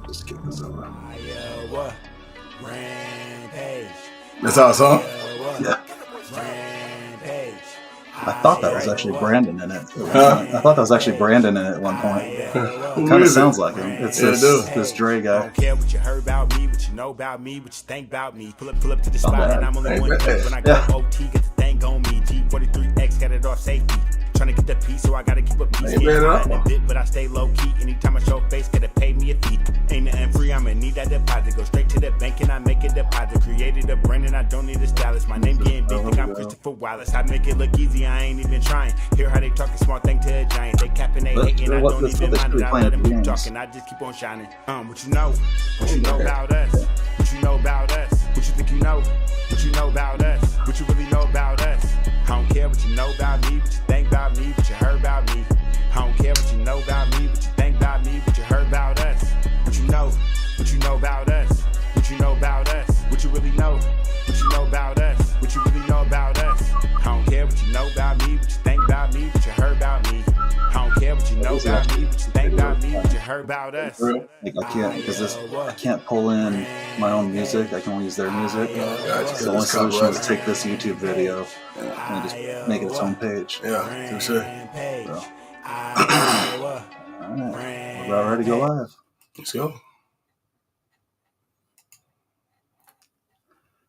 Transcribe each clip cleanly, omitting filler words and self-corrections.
Just get this over. Rampage. That's how it's on? Yeah. Rampage. I thought that was actually Brandon in it. I thought that was actually Brandon in it at one point. It kind of sounds like him. It's this Dre guy. I don't care what you heard about me, what you know about me, what you think about me. Pull up to the spot and I'm only one clip. When I go OT, get the thing on me. G43X got it off safety. Trying to get the piece, so I gotta keep a piece. A bit, but I stay low key. Anytime I show face, gotta pay me a fee. Ain't nothing free, I'ma need that deposit. Go straight to the bank and I make a deposit. Created a brand and I don't need a stylist. My name getting big, think I'm Christopher Wallace. I make it look easy, I ain't even trying. Hear how they talking, small thing to a giant. They capping, they hating, I don't even mind it. I let them keep talking, I just keep on shining. What you know? What you know about us? What you know about us? What you think you know? What you know about us? What you really know about us? I don't care what you know about me, what you think about me, what you heard about me. I don't care what you know about me, what you think about me, what you heard about us. What you know about us, what you know about us, what you really know, what you know about us, what you really know about us. I don't care what you know about me, what you think about me, what you heard about me. I don't care what you know know about me, what you think about me, what you heard about us. Like I can't pull in my own music. I can only use their music. So the only solution is to take this YouTube video and just make it its own page. Yeah, for sure. So. All right, we're about ready to go live. Let's go.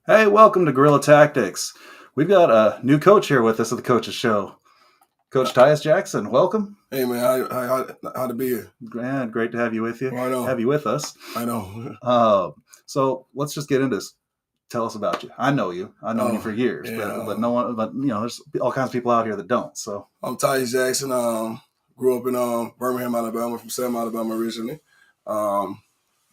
Hey, welcome to Guerrilla Tactics. We've got a new coach here with us at the Coach's Show. Coach Tyus Jackson, welcome. Hey, man, how to be here? Man, great to have you with you. I know. Have you with us. I know. So let's just get into this. Tell us about you. I know you. I've known you for years, but no one. But there's all kinds of people out here that don't. So I'm Tyus Jackson. Grew up in Birmingham, Alabama, from Selma, Alabama originally.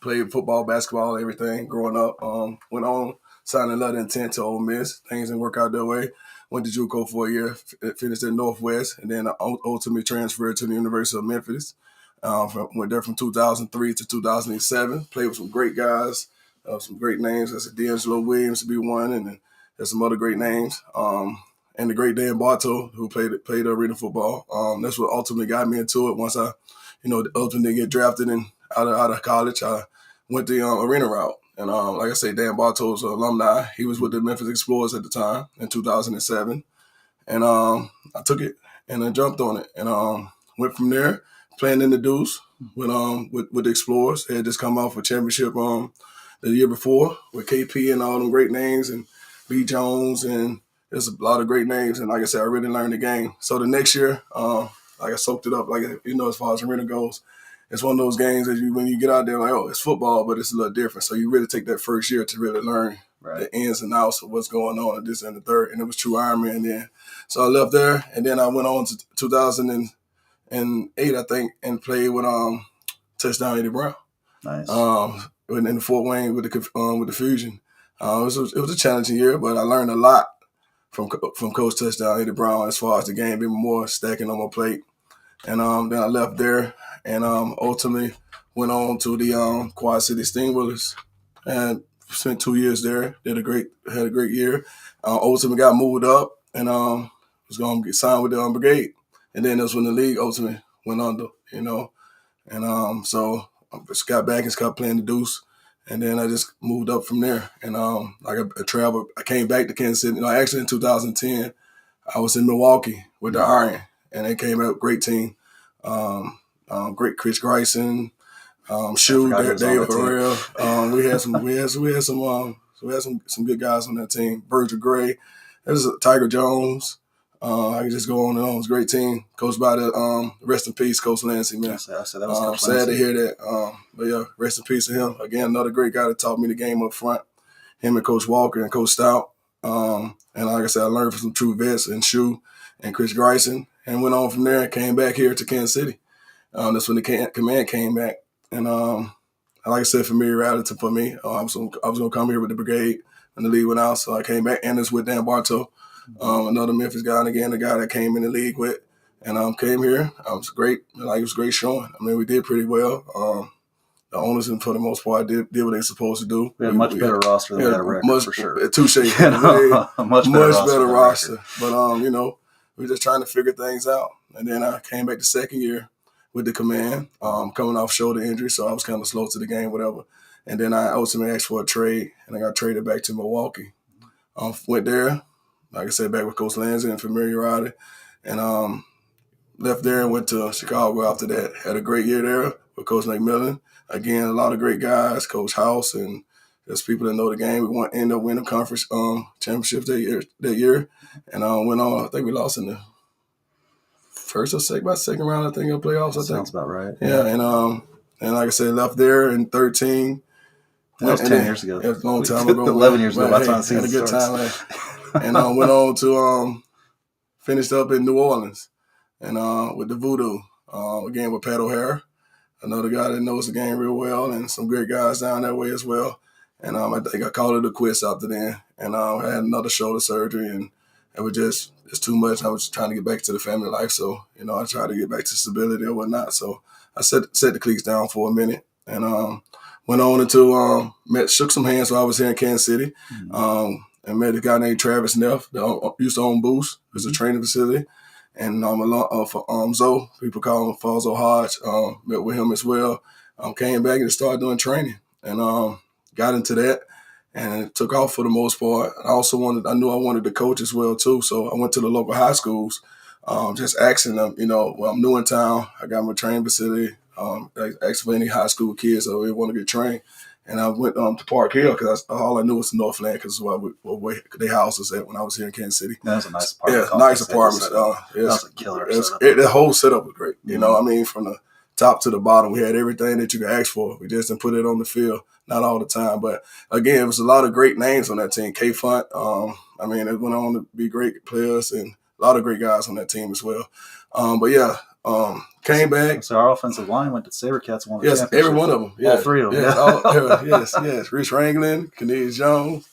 Played football, basketball, everything growing up. Went on, signed a letter of intent to Ole Miss. Things didn't work out that way. Went to JUCO for a year, finished at Northwest, and then ultimately transferred to the University of Memphis. Went there from 2003 to 2007. Played with some great guys, some great names. That's D'Angelo Williams to be one, and then there's some other great names. And the great Dan Bartow, who played arena football. That's what ultimately got me into it. Once I, ultimately didn't get drafted and out of college, I went the arena route. And like I say, Dan Bartow's an alumni. He was with the Memphis Explorers at the time in 2007. And I took it and I jumped on it and went from there, playing in the Deuce with the Explorers. They had just come off a championship the year before with KP and all them great names and B. Jones, and there's a lot of great names. And like I said, I really learned the game. So the next year, I soaked it up, as far as arena goes. It's one of those games that when you get out there, like, oh, it's football, but it's a little different. So you really take that first year to really learn the ins and outs of what's going on at this and the third. And it was true Ironman then. So I left there, and then I went on to 2008, I think, and played with Touchdown Eddie Brown. Nice. In Fort Wayne with the Fusion. It was a challenging year, but I learned a lot from Coach Touchdown Eddie Brown as far as the game being more stacking on my plate. And then I left there and ultimately went on to the Quad City Steamwheelers and spent 2 years there. Had a great year. Ultimately got moved up and was going to get signed with the brigade. And then that's when the league ultimately went under, And so I just got back and started playing the Deuce. And then I just moved up from there. And I traveled. I came back to Kansas City. Actually in 2010, I was in Milwaukee with the Iron. And they came out, great team. Great Chris Gryson, Shoe, David Harrell. We had some good guys on that team. Virgil Gray, there's Tiger Jones. I can just go on and on. It was a great team, coached by the rest in peace, Coach Lancey, man. Sad to hear that. But yeah, rest in peace to him. Again, another great guy that taught me the game up front. Him and Coach Walker and Coach Stout. And like I said, I learned from some true vets and Shoe and Chris Gryson. And went on from there and came back here to Kansas City. That's when the command came back. And like I said, familiarity for me. I was going to come here with the brigade when the league went out. So I came back, and it's with Dan Bartow, another Memphis guy, and again, the guy that came in the league with. And came here. It was great. It was great showing. We did pretty well. The owners, for the most part, did what they were supposed to do. We had a much better roster than we had a record, for sure. Touche. Much better roster. But, we're just trying to figure things out. And then I came back the second year with the command, coming off shoulder injury, so I was kind of slow to the game, whatever. And then I ultimately asked for a trade, and I got traded back to Milwaukee. Went there, like I said, back with Coach Lansing and familiarity, and left there and went to Chicago after that. Had a great year there with Coach McMillan. Again, a lot of great guys, Coach House, and just people that know the game. We ended up winning conference championships that year. And went on. I think we lost in the first or second round, I think, of playoffs. Sounds about right. Yeah, and like I said, left there in 13. That was 10 years ago. It was a long time ago. 11 years ago. That's Had a good time. And went on to finished up in New Orleans and with the Voodoo. Again, with Pat O'Hara, another guy that knows the game real well, and some great guys down that way as well. And I think I called it a quits after then. And I had another shoulder surgery, and it was just too much. I was trying to get back to the family life. So, I tried to get back to stability or whatnot. So I set the cleats down for a minute and went on into shook some hands while I was here in Kansas City. And met a guy named Travis Neff that used to own Boost. It was a training facility. And for Zoe, people call him Falzo Hodge. Met with him as well. Came back and started doing training, and got into that, and it took off for the most part. I knew I wanted to coach as well too, so I went to the local high schools, just asking them, well, I'm new in town. I got my training facility. Asked for any high school kids that want to get trained. And I went to Park Hill because all I knew was Northland because where their house was at when I was here in Kansas City. That was a nice apartment. Yeah, nice apartments. That was a killer setup. The whole setup was great. From the top to the bottom, we had everything that you could ask for. We just didn't put it on the field, not all the time. But again, it was a lot of great names on that team. K-Funt, it went on to be great players and a lot of great guys on that team as well. Came back. So our offensive line went to SaberCats. Yes, every one of them. Yeah. All three of them. Yes, yes. Rich Ranglin, Cornelius Jones,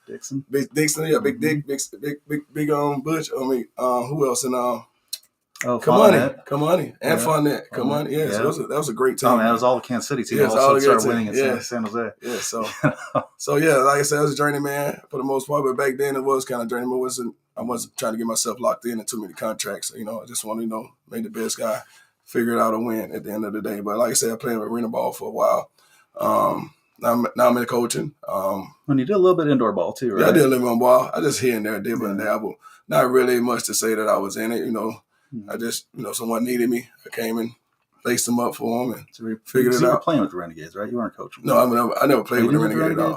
Dixon. Big Dixon, yeah, Big Dick, big Butch. Who else? And Kamani, and Fournette. Kamani, yes. Yeah. That was a great team. Oh man, that was all the Kansas City team. Yes, all started winning in San Jose. Yeah, so yeah, like I said, I was a journeyman for the most part, but back then it was kind of journeyman. I wasn't trying to get myself locked in too many contracts. I just wanted to make the best guy, figure it out and win at the end of the day. But like I said, I played with arena ball for a while. Now I'm in coaching. And you did a little bit indoor ball too, right? Yeah, I did a little bit of ball. I just here and there, dibble and dabble. Not really much to say that I was in it. I just, someone needed me. I came and laced them up for them and figured it out. You were playing with the Renegades, right? You weren't coaching. No, I never played with the Renegades at all.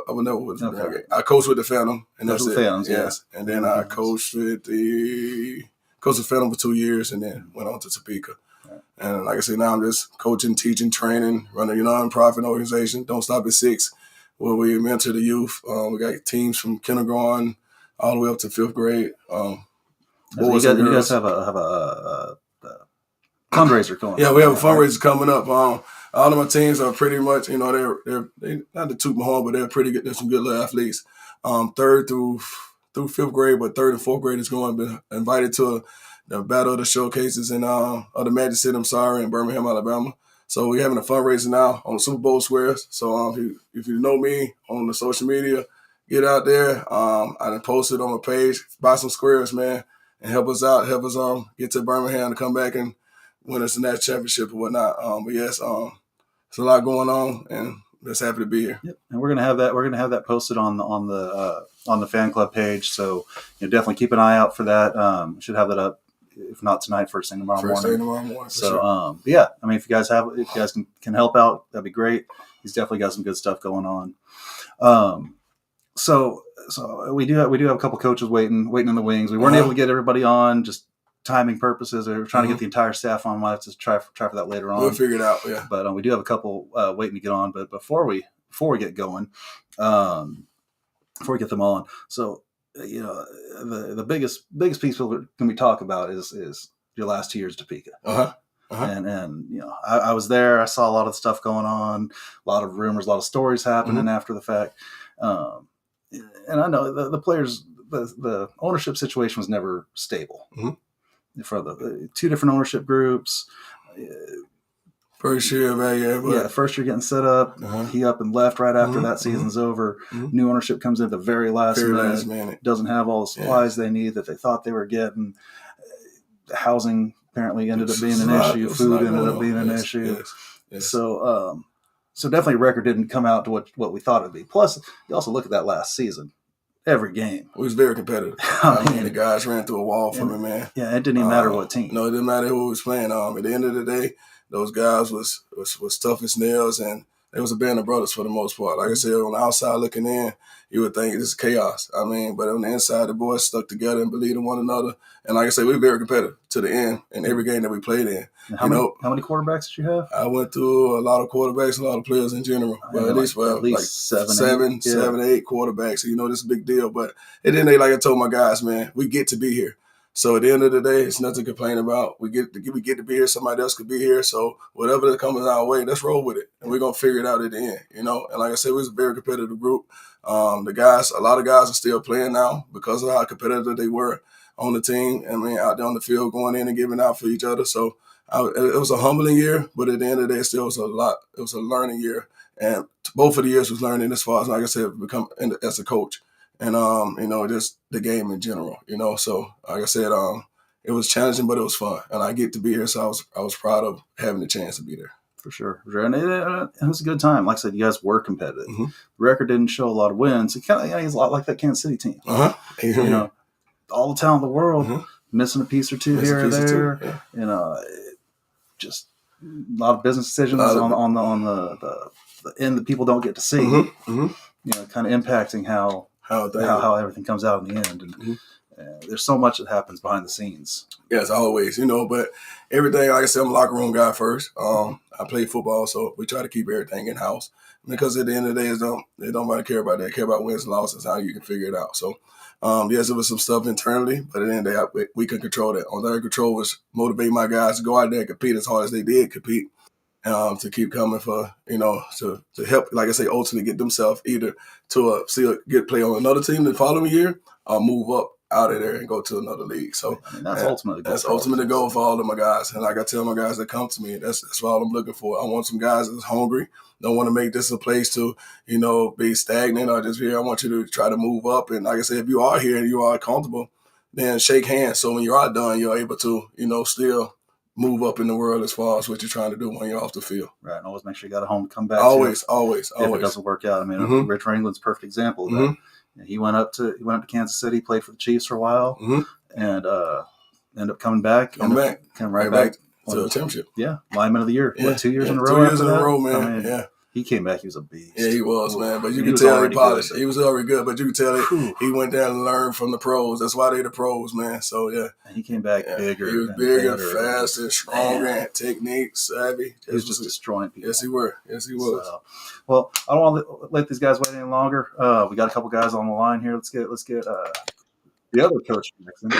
I was never with the Renegades. I coached with the Phantom, and that's it. Phantoms, yes. Yeah. And then I coached with the Phantom for 2 years, and then went on to Topeka. Right. And like I said, now I'm just coaching, teaching, training, running a nonprofit organization. Don't Stop at 6, where we mentor the youth. We got teams from kindergarten all the way up to 5th grade. You guys have a fundraiser going. Yeah, we have a fundraiser coming up. All of my teams are pretty much, they're not to toot my horn, but they're pretty good. They're some good little athletes. 3rd through 5th grade, but 3rd and 4th grade is going to be invited to the Battle of the Showcases in the Magic City, in Birmingham, Alabama. So we're having a fundraiser now on Super Bowl squares. So if you know me on the social media, get out there. I done posted on my page, buy some squares, man, and help us out. Help us get to Birmingham to come back and win us the national championship or whatnot. But yes, there's a lot going on, and just happy to be here. Yep. And we're gonna have that posted on the fan club page. So definitely keep an eye out for that. Should have that up, if not tonight, first thing tomorrow morning. So sure. If you guys can help out, that'd be great. He's definitely got some good stuff going on. So we do have a couple coaches waiting in the wings. We weren't able to get everybody on, just timing purposes. We were trying to get the entire staff on. We'll have to try for that later on. We'll figure it out, yeah. But we do have a couple waiting to get on. But before we get going, before we get them on, so the biggest piece we're going to be talking about is your last 2 years at Topeka. And I was there. I saw a lot of stuff going on, a lot of rumors, a lot of stories happening after the fact. And I know the players, the ownership situation was never stable. For the 2 different ownership groups. First year, man, first year getting set up. He up and left right after that season's over. New ownership comes in at the very last minute. Doesn't have all the supplies they need that they thought they were getting. Housing apparently ended up being an issue. Food ended up being an issue. Yes. So definitely record didn't come out to what we thought it would be. Plus, you also look at that last season. Every game. It was very competitive. The guys ran through a wall for me, man. Yeah, it didn't even matter what team. No, it didn't matter who was playing. At the end of the day, those guys was tough as nails, and they was a band of brothers for the most part. Like I said, on the outside looking in, you would think this is chaos. But on the inside, the boys stuck together and believed in one another. And like I said, we were very competitive to the end in every game that we played in. How many quarterbacks did you have? I went through a lot of quarterbacks, a lot of players in general. But at least seven, 8 quarterbacks. This is a big deal. But at the end of the day, like I told my guys, man, we get to be here. So at the end of the day, it's nothing to complain about. We get to be here. Somebody else could be here. So whatever that comes our way, let's roll with it. And we're going to figure it out at the end, And like I said, it was a very competitive group. A lot of guys are still playing now because of how competitive they were on the team. Out there on the field, going in and giving out for each other. So it was a humbling year, but at the end of the day, it still was a lot. It was a learning year. And both of the years was learning as far as, like I said, become as a coach. And, just the game in general, So, like I said, it was challenging, but it was fun, and I get to be here, so I was proud of having the chance to be there. For sure. And it was a good time. Like I said, you guys were competitive. Mm-hmm. The record didn't show a lot of wins. It kind of, he's a lot like that Kansas City team. You know, all the talent in the world, missing a piece or two here or there. Yeah. You know, just a lot of business decisions on the end that people don't get to see. You know, kind of impacting how everything comes out in the end. And there's so much that happens behind the scenes. Yes, always, you know, but everything, like I said, I'm a locker room guy first. I play football, so we try to keep everything in-house because at the end of the day, they don't really care about that. They care about wins and losses, how you can figure it out. So, yes, there was some stuff internally, but at the end of the day, we could control that. On their control was motivate my guys to go out there and compete as hard as they did compete, to keep coming for, you know, to help, like I say, ultimately get themselves either to get play on another team the following year or move up out of there and go to another league. So that's ultimately the goal for all of my guys. And like I tell my guys that come to me, that's all I'm looking for. I want some guys that's hungry. Don't want to make this a place to, you know, be stagnant or just here. I want you to try to move up. And like I said, if you are here and you are comfortable, then shake hands. So when you are done, you're able to, you know, still move up in the world as far as what you're trying to do when you're off the field. Right. And always make sure you got a home to come back always, to. Always. If it doesn't work out. I mean, Rich Ringland's a perfect example of that. He went up to Kansas City, played for the Chiefs for a while, and ended up coming back. Come right back to the championship. Yeah, lineman of the year. Yeah. 2 years in a row? 2 years in a row, man. I mean, he came back. He was a beast. Yeah, he was, man. But you can tell he polished. He was already good, but you can tell he went down and learned from the pros. That's why they're the pros, man. So, yeah. And he came back bigger. He was bigger, faster, stronger, and technique, savvy. He was just destroying people. Yes, he was. So, well, I don't want to let these guys wait any longer. We got a couple guys on the line here. Let's get the other coach Jackson.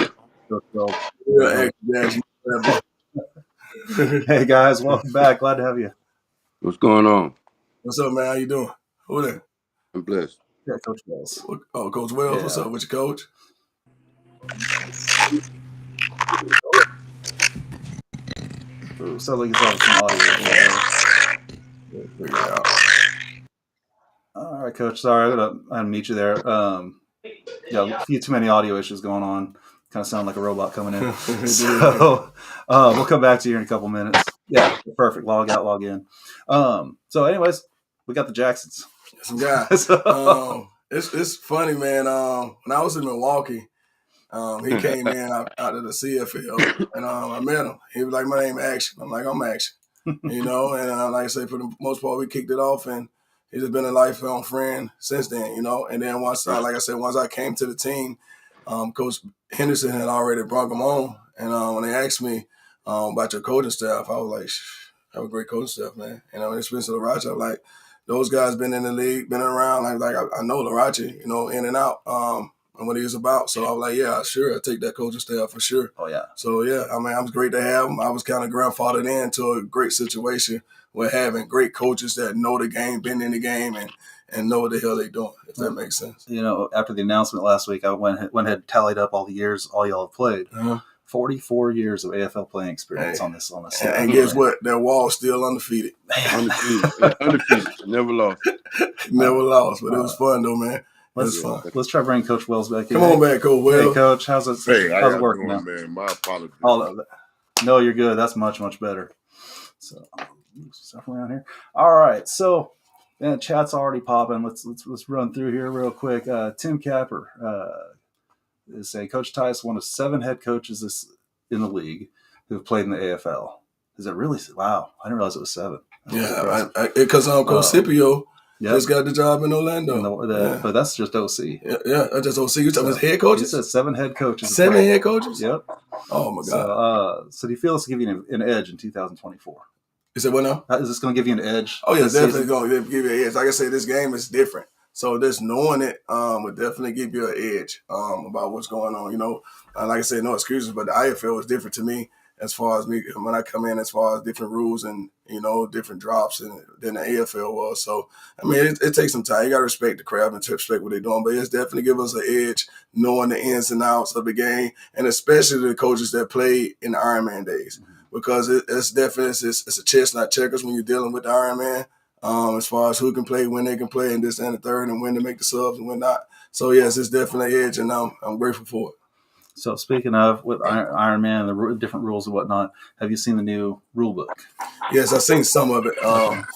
Hey, guys. Welcome back. Glad to have you. What's going on? What's up, man? How you doing? Who there? I'm blessed. Yeah, Coach Wells. Oh, Coach Wells. Yeah. What's up with you, Coach? So like some audio. All right, Coach. Sorry, I gotta meet you there. A few too many audio issues going on. Kind of sound like a robot coming in. So we'll come back to you in a couple minutes. Yeah, perfect. Log out, log in. So, anyways, we got the Jacksons. Some guys. It's funny, man. When I was in Milwaukee, he came in out of the CFL, and I met him. He was like, "My name is Action." I'm like, "I'm Action," you know. And like I say, for the most part, we kicked it off, and he's just been a lifelong friend since then, you know. And then once I came to the team, Coach Henderson had already brought him on, and when they asked me about your coaching staff, I was like, "I have a great coaching staff, man." And when it's Spencer Larache, I'm like, those guys been in the league, been around. I know Larache, you know, in and out, and what he was about. So I was like, yeah, sure, I'll take that coaching staff for sure. Oh, yeah. So, yeah, I mean, I was great to have him. I was kind of grandfathered into a great situation with having great coaches that know the game, been in the game, and know what the hell they're doing, if that makes sense. You know, after the announcement last week, I went ahead tallied up all the years all y'all have played. 44 years of AFL playing experience on this. And guess what? That wall's still undefeated. Undefeated. Never lost. Never lost, but it was fun, though, man. Let's try bringing Coach Wells back in. Come on back, Coach Wells. Hey, Coach, how's it working now? Man, my apologies. No, you're good. That's much, much better. So, stuff around here. All right, so chat's already popping. Let's run through here real quick. Tim Capper is saying Coach Tyus, one of 7 head coaches in the league who have played in the AFL. Is it really? Wow, I didn't realize it was 7. Yeah, because Coach Scipio just got the job in Orlando. But that's just OC. Yeah, that's just OC. You talking about head coaches? He said 7 head coaches. 7 head coaches? Yep. Oh, my God. So do you feel this will give you an edge in 2024? You said what now? Is this going to give you an edge? Oh, yeah, definitely going to give you an edge. Like I said, this game is different. So just knowing it would definitely give you an edge about what's going on. You know, like I said, no excuses, but the IFL was different to me as far as me when I come in, as far as different rules and, you know, different drops than the AFL was. So, I mean, it takes some time. You got to respect the craft and to respect what they're doing. But it's definitely give us an edge knowing the ins and outs of the game, and especially the coaches that played in the Ironman days. Because it's definitely it's a chess, not checkers when you're dealing with the Ironman. As far as who can play, when they can play, and this and the third, and when to make the subs and when not. So, yes, it's definitely an edge, and I'm grateful for it. So speaking of with Iron Man and the different rules and whatnot, have you seen the new rule book? Yes, I've seen some of it.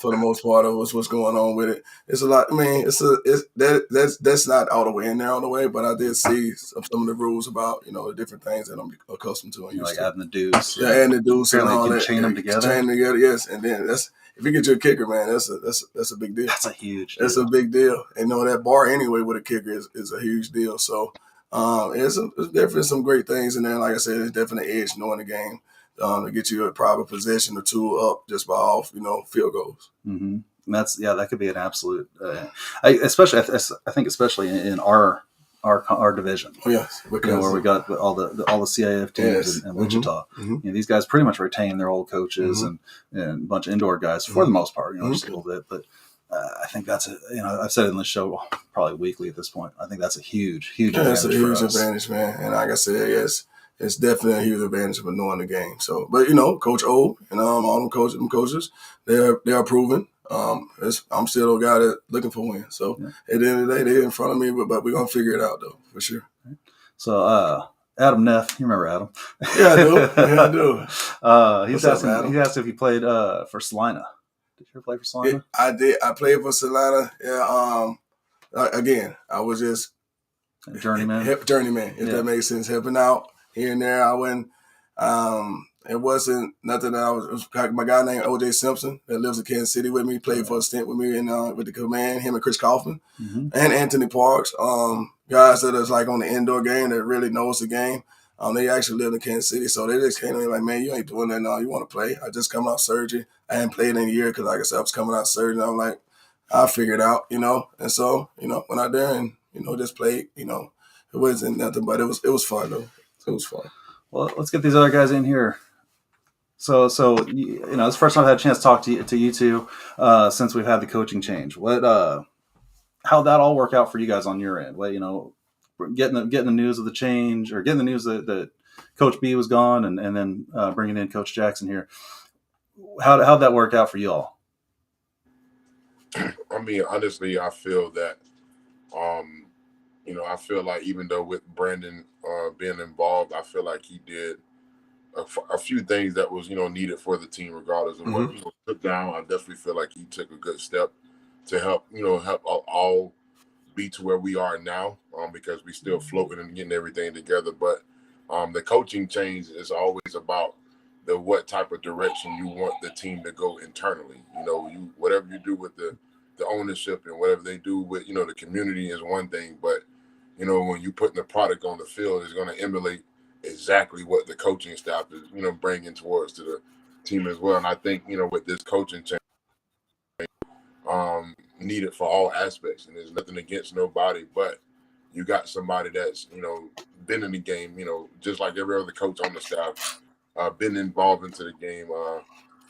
For the most part, of what's going on with it. It's a lot. I mean, that's not all the way in there all the way, but I did see some of the rules about the different things that I'm accustomed to and used Like to. adding the deuce. Yeah, adding the deuce and apparently all you can that. chain them together. Chain together, yes. And then if you get your kicker, man, that's a big deal. That's a huge deal. That's a big deal. And that bar anyway with a kicker is a huge deal. So it's definitely some great things in there. Like I said, it's definitely an edge knowing the game. To get you a proper possession or two up just by off, field goals. Mm-hmm. And that could be an absolute. I think especially in our division. Oh, yes, because where we got all the CIF teams in Wichita. Mm-hmm. These guys pretty much retain their old coaches and a bunch of indoor guys for the most part. Just a little bit, but I think that's I've said it in the show probably weekly at this point. I think that's a huge advantage. That's a huge advantage, man. And like I said, yes. It's definitely a huge advantage for knowing the game. So, but Coach O and all them coaches, they are proven. I'm still a guy that looking for wins. So at the end of the day, they're in front of me, but we're gonna figure it out though for sure. So Adam Neff, you remember Adam? Yeah, I do. He asked if you played for Salina. Did you ever play for Salina? I did. I played for Salina. Yeah. Again, I was just journeyman. If that makes sense, helping out. Here and there, I went. It wasn't nothing that it was my guy named O.J. Simpson that lives in Kansas City with me, played for a stint with me with the command, him and Chris Kaufman, and Anthony Parks. Guys that is like on the indoor game that really knows the game. They actually live in Kansas City, so they just came to me like, man, you ain't doing that now. You want to play. I just come out surgery. I hadn't played in a year because, like I said, I was coming out surgery. I'm like, I'll figure it out, And so, went out there and, just played, it wasn't nothing, but it was fun, though. It was fun. Well, let's get these other guys in here. So it's the first time I've had a chance to talk to you two since we've had the coaching change. How'd that all work out for you guys on your end? Getting the news of the change or getting the news that Coach B was gone and then bringing in Coach Jackson here. How'd that work out for you all? I mean, honestly, I feel that, I feel like even though with Brandon being involved, I feel like he did a few things that was, needed for the team, regardless of what he took down. I definitely feel like he took a good step to help all be to where we are now, because we still floating and getting everything together. But the coaching change is always about what type of direction you want the team to go internally. Whatever you do with the ownership and whatever they do with, the community is one thing, but when you putting the product on the field, it's going to emulate exactly what the coaching staff is, bringing towards to the team as well. And I think, with this coaching change, needed for all aspects, and there's nothing against nobody, but you got somebody that's, been in the game, just like every other coach on the staff, been involved into the game,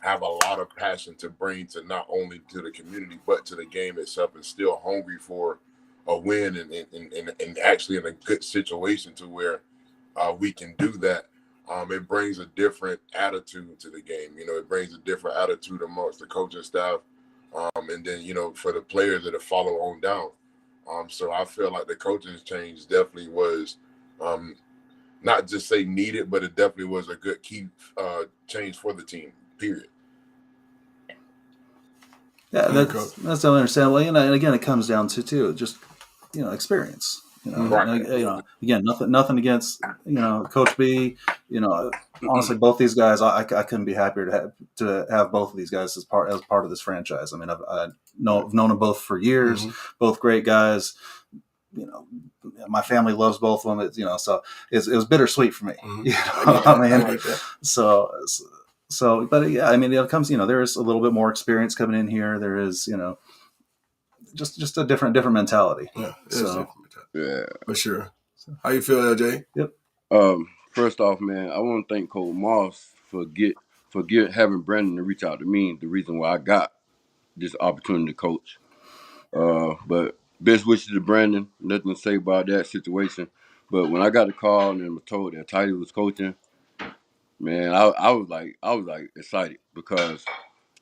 have a lot of passion to bring to not only to the community, but to the game itself, and still hungry for a win and actually in a good situation to where we can do that. It brings a different attitude to the game. It brings a different attitude amongst the coaching staff, and then, for the players that follow on down. So I feel like the coaching change definitely was not just say needed, but it definitely was a good key change for the team, period. Yeah, that's definitely understandable. And again, it comes down to just experience. Right. Again, nothing against Coach B. Honestly, both these guys, I couldn't be happier to have both of these guys as part of this franchise. I mean, I've known them both for years. Both great guys. My family loves both of them. It's, so it was bittersweet for me. So, but yeah, I mean, it comes, there is a little bit more experience coming in here. There is, just a different mentality. Yeah. Yeah, for sure. How you feel, LJ? Yep. First off, man, I want to thank Coach Moss for having Brandon to reach out to me. The reason why I got this opportunity to coach. But best wishes to Brandon. Nothing to say about that situation. But when I got the call and was told that Tyus was coaching, man, I was like excited, because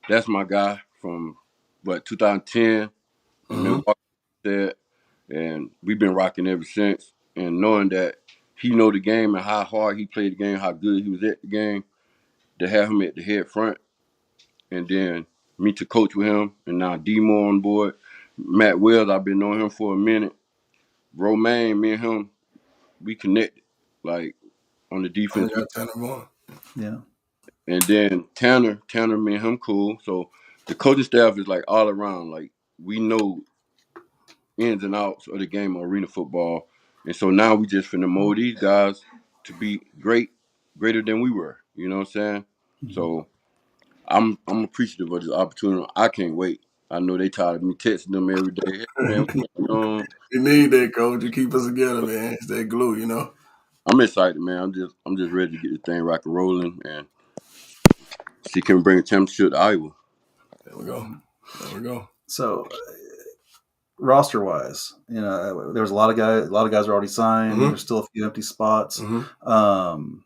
that's my guy from 2010, and then said, and we've been rocking ever since. And knowing that he know the game and how hard he played the game, how good he was at the game. To have him at the head front, and then me to coach with him, and now Demo on board. Matt Wells, I've been knowing him for a minute. Romaine, me and him, we connected, like, on the defense. Yeah. And then Tanner, me and him cool. So the coaching staff is like all around. Like, we know ins and outs of the game of arena football. And so now we just finna mold these guys to be greater than we were. You know what I'm saying? Mm-hmm. So I'm appreciative of this opportunity. I can't wait. I know they tired of me texting them every day. Man, you need that, coach. You keep us together, man. It's that glue, you know. I'm excited, man. I'm just ready to get this thing rock and rolling and see can we bring a championship to Iowa. There we go. So roster wise, you know, there was a lot of guys are already signed. Mm-hmm. There's still a few empty spots. Mm-hmm.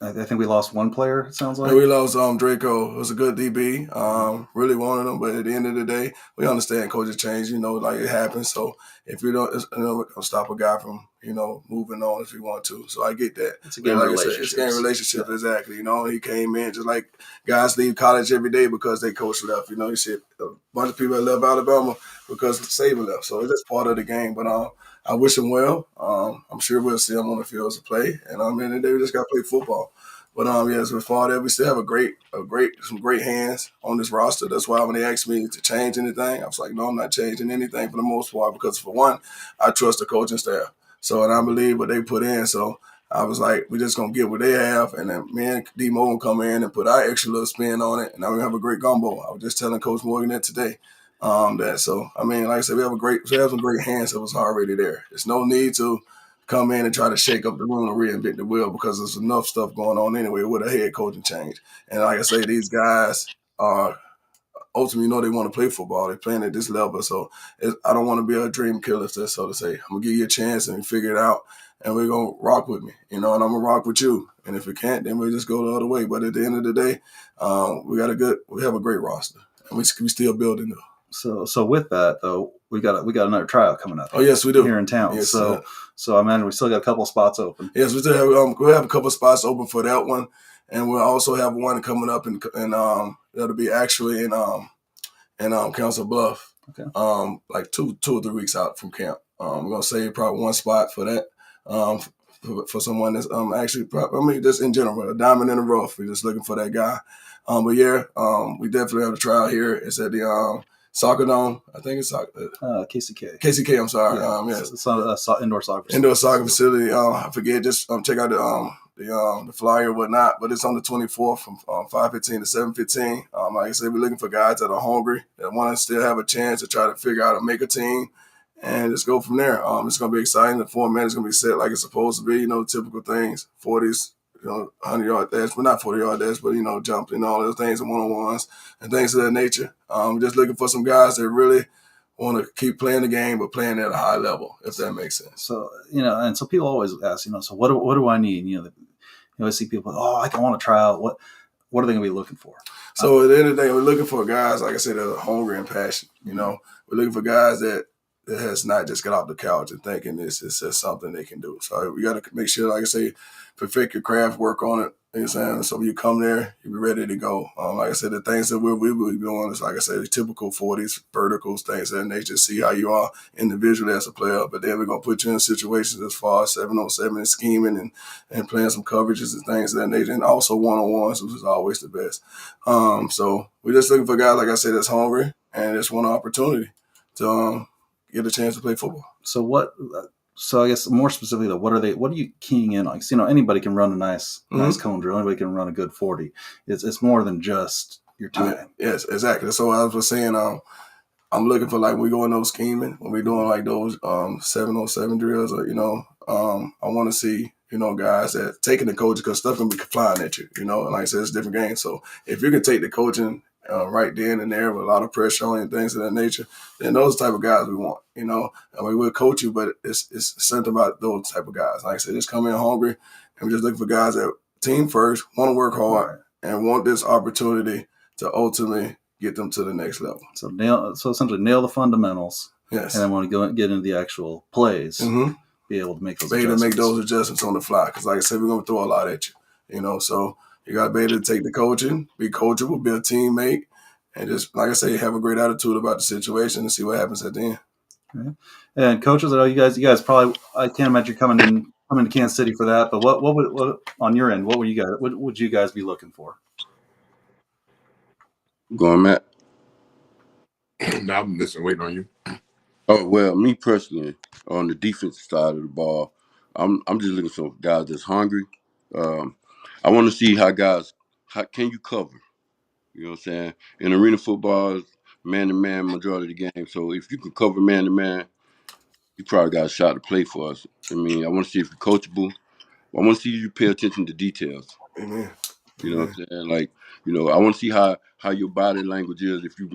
I think we lost one player, it sounds like. Yeah, we lost Draco. It was a good DB. Really wanted him, but at the end of the day, we understand coaches change, you know, like it happens. So if we don't, we're going to stop a guy from, you know, moving on if we want to. So I get that. It's a game of relationships. It's a game of relationships, yeah. Exactly. You know, he came in just like guys leave college every day because their coach left. You know, you see a bunch of people that left Alabama because Saban left. So it's just part of the game. But I wish him well. I'm sure we'll see him on the fields to play. And they just got to play football. But yes, with all that, we still have some great hands on this roster. That's why when they asked me to change anything, I was like, no, I'm not changing anything for the most part because for one, I trust the coaching staff. So and I believe what they put in. So I was like, we're just gonna get what they have, and then me and D-Mo will come in and put our extra little spin on it, and I'm gonna have a great gumbo. I was just telling Coach Morgan that today. That so I mean, like I said, we have some great hands that was already there. There's no need to come in and try to shake up the room and reinvent the wheel because there's enough stuff going on anyway with a head coaching change. And like I say, these guys are ultimately, you know, they want to play football. They're playing at this level. So I don't want to be a dream killer, so to say. I'm going to give you a chance and figure it out, and we're going to rock with me, you know, and I'm going to rock with you. And if we can't, then we'll just go the other way. But at the end of the day, we have a great roster, and we still building though. So with that though, we got another tryout coming up. Oh yes, we do here in town. Yes, so I mean, we still got a couple of spots open. Yes, we still have we have a couple of spots open for that one, and we'll also have one coming up and that'll be actually in Council Bluff. Okay. Like two or 3 weeks out from camp. We're gonna save probably one spot for that. For someone that's just in general, a diamond in the rough. We're just looking for that guy. But yeah, we definitely have a trial here. It's at the Soccer Dome. I think it's KCK. KCK. I'm sorry. Yeah. Yes. It's an indoor soccer. Indoor soccer facility. I forget. Just check out the flyer or whatnot. But it's on the 24th from 5:15 to 7:15. Like I said, we're looking for guys that are hungry, that want to still have a chance to try to figure out and make a team, and just go from there. It's going to be exciting. The format is going to be set like it's supposed to be. You know, typical things, 40s. You know, 100-yard dash, but not 40-yard dash, but, you know, jumping, all those things and one-on-ones and things of that nature. Just looking for some guys that really want to keep playing the game, but playing at a high level, if that makes sense. So, you know, and so people always ask, you know, so what do I need? You know, I see people, I want to try out. What are they going to be looking for? So at the end of the day, we're looking for guys, like I said, that are hungry and passionate. You know, we're looking for guys that has not just got off the couch and thinking this is just something they can do. So we got to make sure, like I say, perfect your craft, work on it. You know what I'm saying? So when you come there, you'll be ready to go. Like I said, the things that we will be doing is, like I said, the typical 40s, verticals, things of that nature, see how you are individually as a player. But then we're going to put you in situations as far as 7-on-7 and scheming and playing some coverages and things of that nature. And also one-on-ones, which is always the best. So we're just looking for guys, like I said, that's hungry and just want an opportunity to get a chance to play football. So I guess more specifically, though, what are you keying in on? Because, you know, anybody can run a nice cone drill. Anybody can run a good 40. It's more than just your time. Yes, exactly. So I was saying, I'm looking for, like, when we go in those scheming, when we're doing like those 7-on-7 drills, or, you know, I want to see, you know, guys that taking the coaching, because stuff can be flying at you, you know. And like I said, it's a different game. So if you can take the coaching right then and there with a lot of pressure on you and things of that nature, then those type of guys we want, you know. And we will coach you, but it's something about those type of guys. Like I said, just come in hungry, and we're just looking for guys that team first, want to work hard, and want this opportunity to ultimately get them to the next level. So essentially nail the fundamentals. Yes. And then want to get into the actual plays. Mm-hmm. be able to make those be able adjustments. to make those adjustments on the fly. Because like I said, we're going to throw a lot at you, so you got to be able to take the coaching, be coachable, be a teammate, and just, like I say, have a great attitude about the situation and see what happens at the end. Okay. And coaches, I know you guys probably, I can't imagine coming to Kansas City for that, but what on your end, what would you guys be looking for? Go on, Matt. No, I'm listening, waiting on you. Oh, well, me personally, on the defensive side of the ball, I'm just looking for guys that's hungry. I want to see how can you cover? You know what I'm saying? In arena football, it's man-to-man majority of the game. So if you can cover man-to-man, you probably got a shot to play for us. I mean, I want to see if you're coachable. I want to see you pay attention to details. Amen. You know what I'm saying? Like, I want to see how your body language is if you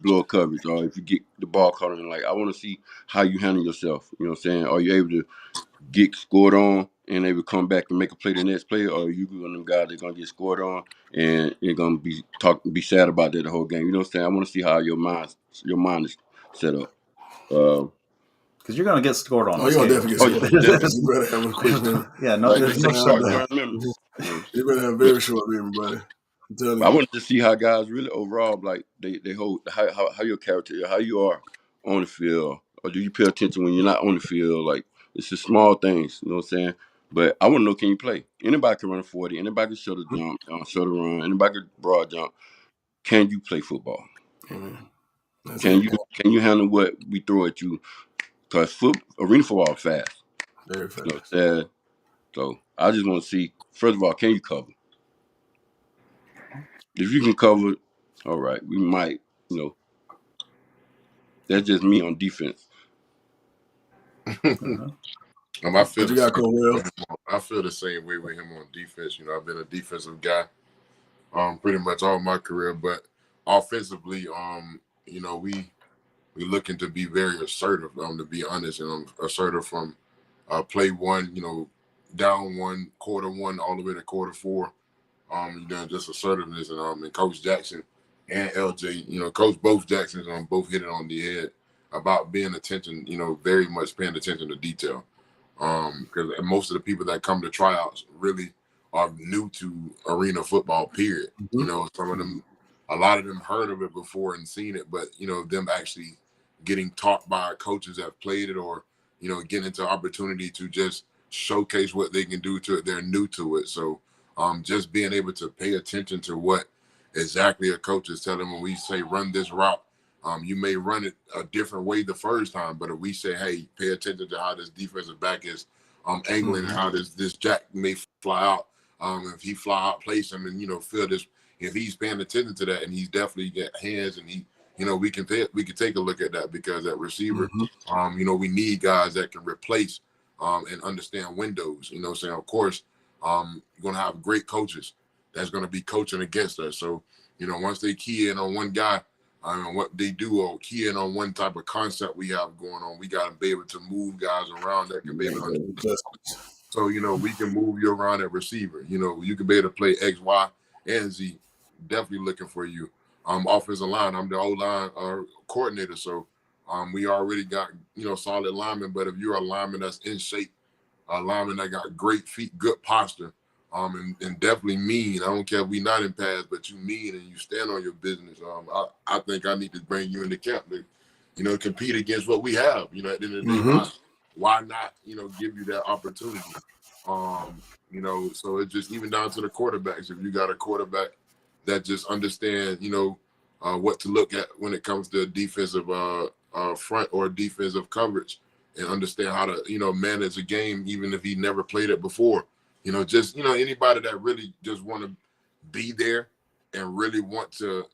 blow a coverage or if you get the ball caught in. Like, I want to see how you handle yourself. You know what I'm saying? Are you able to get scored on and able to come back and make a play the next play, or are you one of them guys that's gonna get scored on and you're gonna be sad about that the whole game? You know what I'm saying? I want to see how your mind is set up. Because you're going to get scored on. You're going to definitely get scored on. You better have a quick memory. Yeah, no, like there's no short-term memory. You better have a very short memory, buddy. I'm telling you. I wanted to see how guys really overall, like they hold how your character, how you are on the field, or do you pay attention when you're not on the field? Like, it's the small things, you know what I'm saying? But I want to know, can you play? Anybody can run a 40. Anybody can shuttle jump, shuttle run. Anybody can broad jump. Can you play football? Can you handle what we throw at you? Because arena football is fast. Very fast. You know what I'm saying? So I just want to see, first of all, can you cover? If you can cover, all right, we might, that's just me on defense. I feel the same way with him on defense. I've been a defensive guy pretty much all my career, but offensively, we looking to be very assertive, to be honest, and assertive from play one, down one, quarter one, all the way to quarter four. Just assertiveness, and Coach Jackson and LJ, Coach both Jacksons both hit it on the head about being attention, very much paying attention to detail. Because most of the people that come to tryouts really are new to arena football, period. Some of them, a lot of them heard of it before and seen it, but, them actually getting taught by coaches that played it or, getting into opportunity to just showcase what they can do to it. They're new to it. So just being able to pay attention to what exactly a coach is telling when we say run this route. You may run it a different way the first time, but if we say, hey, pay attention to how this defensive back is angling and how this jack may fly out. If he fly out, place him and, feel this. If he's paying attention to that and he's definitely got hands and he, we can take a look at that because at receiver, we need guys that can replace and understand windows. Saying, of course, you're going to have great coaches that's going to be coaching against us. So, once they key in on one guy, what they do or key in on one type of concept we have going on, we got to be able to move guys around that can be able to. So, we can move you around at receiver. You can be able to play X, Y, and Z. Definitely looking for you. Offensive line, I'm the O-line coordinator. So, we already got, solid linemen. But if you're a lineman that's in shape, a lineman that got great feet, good posture, and definitely mean. I don't care if we not in pads, but you mean and you stand on your business. I think I need to bring you into camp to, compete against what we have. At the end of the day, why not, give you that opportunity? So it's just even down to the quarterbacks. If you got a quarterback that just understands, what to look at when it comes to defensive front or defensive coverage and understand how to, manage a game, even if he never played it before. Anybody that really just want to be there and really want to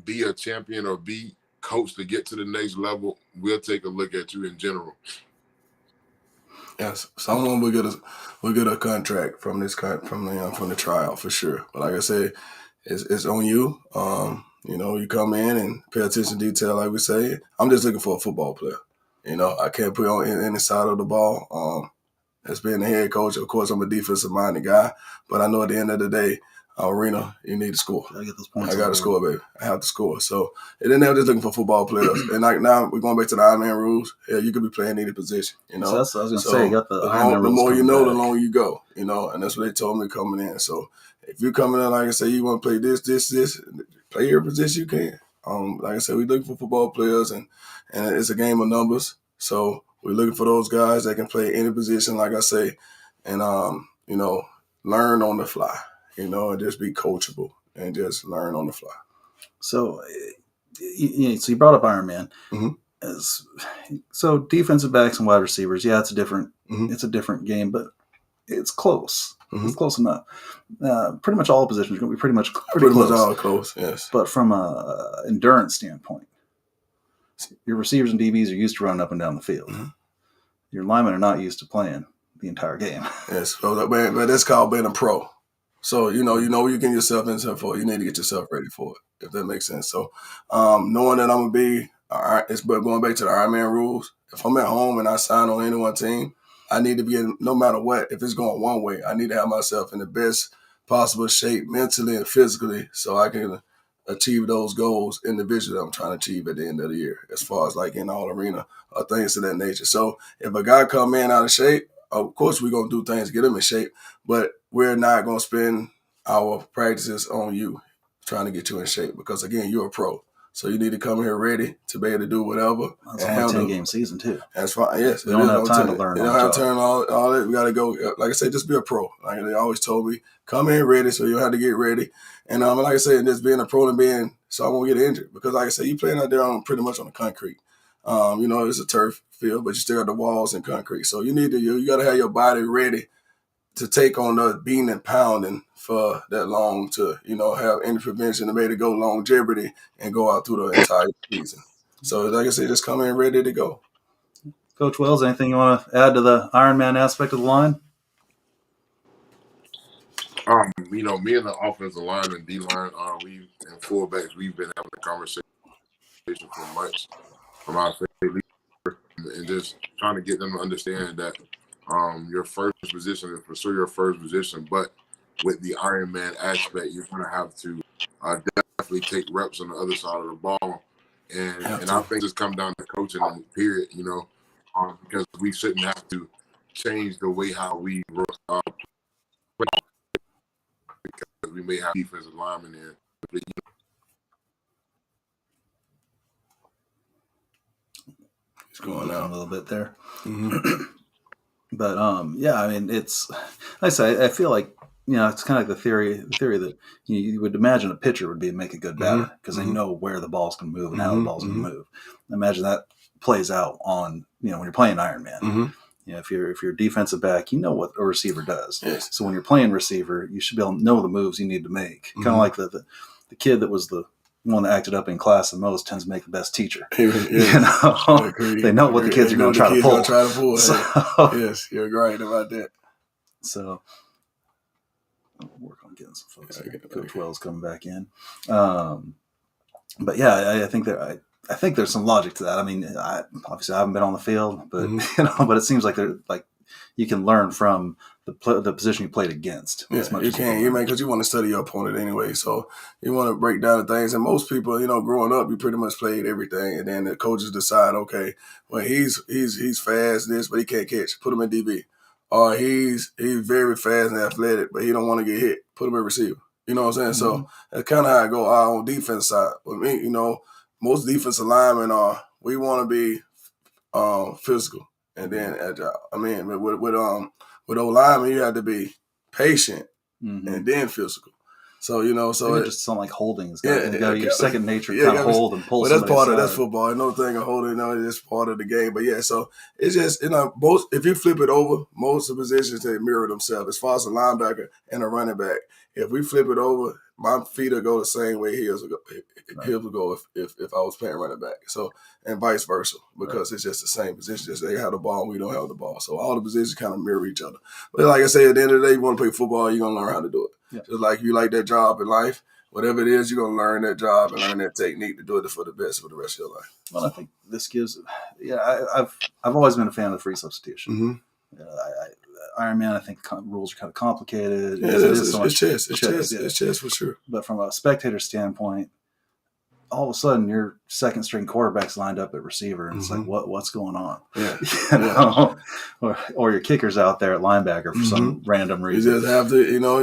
be a champion or be coached to get to the next level, we'll take a look at you in general. Yes, someone will get a contract from the tryout for sure. But like I said, it's on you. You come in and pay attention to detail, like we say. I'm just looking for a football player. I can't put on any side of the ball. As being the head coach, of course, I'm a defensive-minded guy. But I know at the end of the day, our arena, you need to score. Gotta get those points. I got to score, baby. I have to score. So, and then they're just looking for football players. And like now, we're going back to the Ironman rules. Yeah, you could be playing any position. You know, so that's what I was going to say. You got the Ironman the rules. more you know, back. the longer you go. You know, and that's what they told me coming in. So, if you're coming in, like I say, you want to play this, play your position you can. Like I said, we're looking for football players, and it's a game of numbers. So we're looking for those guys that can play any position, like I say, and you know, learn on the fly. You know, and just be coachable and just learn on the fly. So, you brought up Ironman. Mm-hmm. So defensive backs and wide receivers, yeah, it's a different game, but it's close. Mm-hmm. It's close enough. Pretty much all positions are going to be pretty close. Much all close, yes. But from an endurance standpoint, your receivers and DBs are used to running up and down the field. Mm-hmm. Your linemen are not used to playing the entire game. Yes, but that's called being a pro. So, you know what you get yourself into for. You need to get yourself ready for it, if that makes sense. So, knowing that I'm going to be, but going back to the Ironman rules, if I'm at home and I sign on any one team, I need to be in, no matter what, if it's going one way, I need to have myself in the best possible shape mentally and physically so I can achieve those goals individually I'm trying to achieve at the end of the year, as far as like in all arena or things of that nature. So, if a guy come in out of shape, of course, we're going to do things to get him in shape, but we're not going to spend our practices on you trying to get you in shape because, again, you're a pro. So you need to come here ready to be able to do whatever. That's a 10-game season, too. That's fine, yes. We don't have time to learn. You don't have time all that. We got to go. Like I said, just be a pro. Like they always told me, come in ready so you don't have to get ready. And like I said, just being a pro and so I won't get injured. Because like I said, you playing out there pretty much on the concrete. You know, it's a turf field, but you still got the walls and concrete. So you got to have your body ready to take on the beating and pounding for that long to, you know, have any prevention to make it go longevity and go out through the entire season. So like I said, just come in ready to go. Coach Wells, anything you want to add to the Ironman aspect of the line? You know, me and the offensive line and D line, we and fullbacks, we've been having a conversation for months from our leader and just trying to get them to understand that your first position is for sure your first position, but with the Ironman aspect, you're going to have to definitely take reps on the other side of the ball. And I think it's come down to coaching, period, you know, because we shouldn't have to change the way how we play because we may have defensive linemen there. It's going out a little bit there. Mm-hmm. But yeah, I mean, it's like I say, I feel like, you know, it's kind of like the theory that you would imagine a pitcher would be to make a good batter because they know where the ball's going to move and how the ball's going to move. Imagine that plays out on, you know, when you're playing Ironman. Mm-hmm. You know, if you're a defensive back, you know what a receiver does. Yes. So when you're playing receiver, you should be able to know the moves you need to make. Kind of like the kid that was the one that acted up in class the most tends to make the best teacher. Yes. You know, they know what the kids are going to try to pull. So, yes, you're right about that. So I'll work on getting some folks. Coach Wells coming back in. But yeah, I think I think there's some logic to that. I mean, obviously I haven't been on the field, but you know, but it seems like you can learn from the position you played against. Yeah, as much you as can. You may, because you want to study your opponent anyway. So you want to break down the things. And most people, you know, growing up, you pretty much played everything. And then the coaches decide, okay, well, he's fast, but he can't catch. Put him in DB. Or he's very fast and athletic, but he don't want to get hit. Put him in receiver. You know what I'm saying? So that's kind of how I go on defense side. With me, you know, most defensive linemen we want to be physical and then agile. I mean, with O-linemen, you have to be patient and then physical. So, you know, it just sound like holding. You got to your second nature kind of hold and pull. Well, that's football. Another thing of holding, you know, it's part of the game. But yeah, so it's just, you know, if you flip it over, most of the positions they mirror themselves. As far as a linebacker and a running back, if we flip it over, my feet will go the same way heels will go. Heels will go if I was playing running back. So, and vice versa, because it's just the same position. Just they have the ball, we don't have the ball. So all the positions kind of mirror each other. But like I say, at the end of the day, you want to play football, you're gonna learn how to do it. Yeah. Just like you like that job in life, whatever it is, you're gonna learn that job and learn that technique to do it for the best for the rest of your life. Well, I think this gives. Yeah, I've always been a fan of the free substitution. Iron Man, I think rules are kind of complicated. Yeah, it's chess. It's chess for sure. But from a spectator standpoint, all of a sudden your second string quarterback's lined up at receiver, and it's like, what's going on? Yeah. You know? Or your kicker's out there at linebacker for some random reason. You just have to, you know,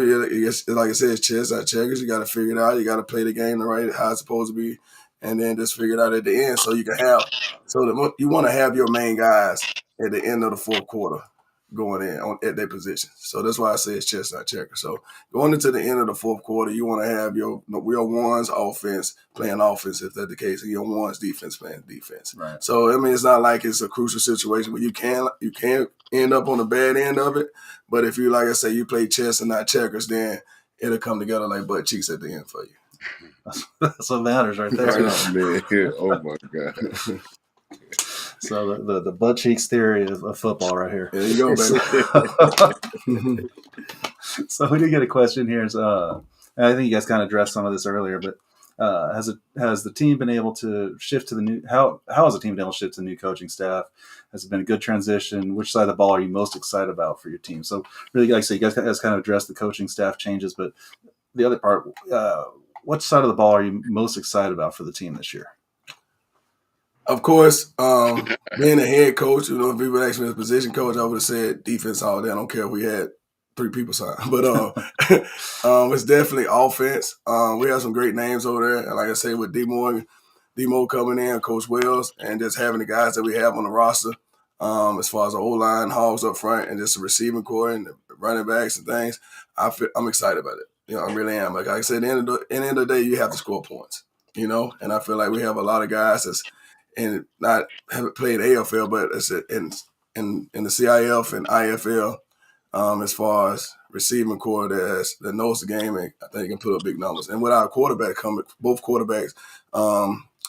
like I said, it's chess, not checkers. You got to figure it out. You got to play the game the right how it's supposed to be, and then just figure it out at the end so you can have. So you want to have your main guys at the end of the fourth quarter going in at their position. So that's why I say it's chess, not checkers. So going into the end of the fourth quarter, you want to have your ones offense playing offense, if that's the case, and your ones defense playing defense. Right. So I mean, it's not like it's a crucial situation where you can end up on the bad end of it. But if you, like I say, you play chess and not checkers, then it'll come together like butt cheeks at the end for you. That's what matters right there. Man. Oh my God. So the butt cheeks theory of football right here. There you go, baby. So we did get a question here. And I think you guys kind of addressed some of this earlier, but has the team been able to shift to the new? How has the team been able to shift to the new coaching staff? Has it been a good transition? Which side of the ball are you most excited about for your team? So really, like I say, you guys kind of addressed the coaching staff changes, but the other part, what side of the ball are you most excited about for the team this year? Of course, being a head coach, you know, if people asked me as a position coach, I would have said defense all day. I don't care if we had 3 people signed. But it's definitely offense. We have some great names over there. And like I say, with D-Mo coming in, Coach Wells, and just having the guys that we have on the roster, as far as the O-line, hogs up front, and just the receiving core and the running backs and things, I'm excited about it. You know, I really am. Like I said, at the end of the day, you have to score points, you know? And I feel like we have a lot of guys that's haven't played AFL, but it's in the CIF and IFL, as far as receiving core that knows the game, and I think can put up big numbers. And with our quarterback coming, both quarterbacks,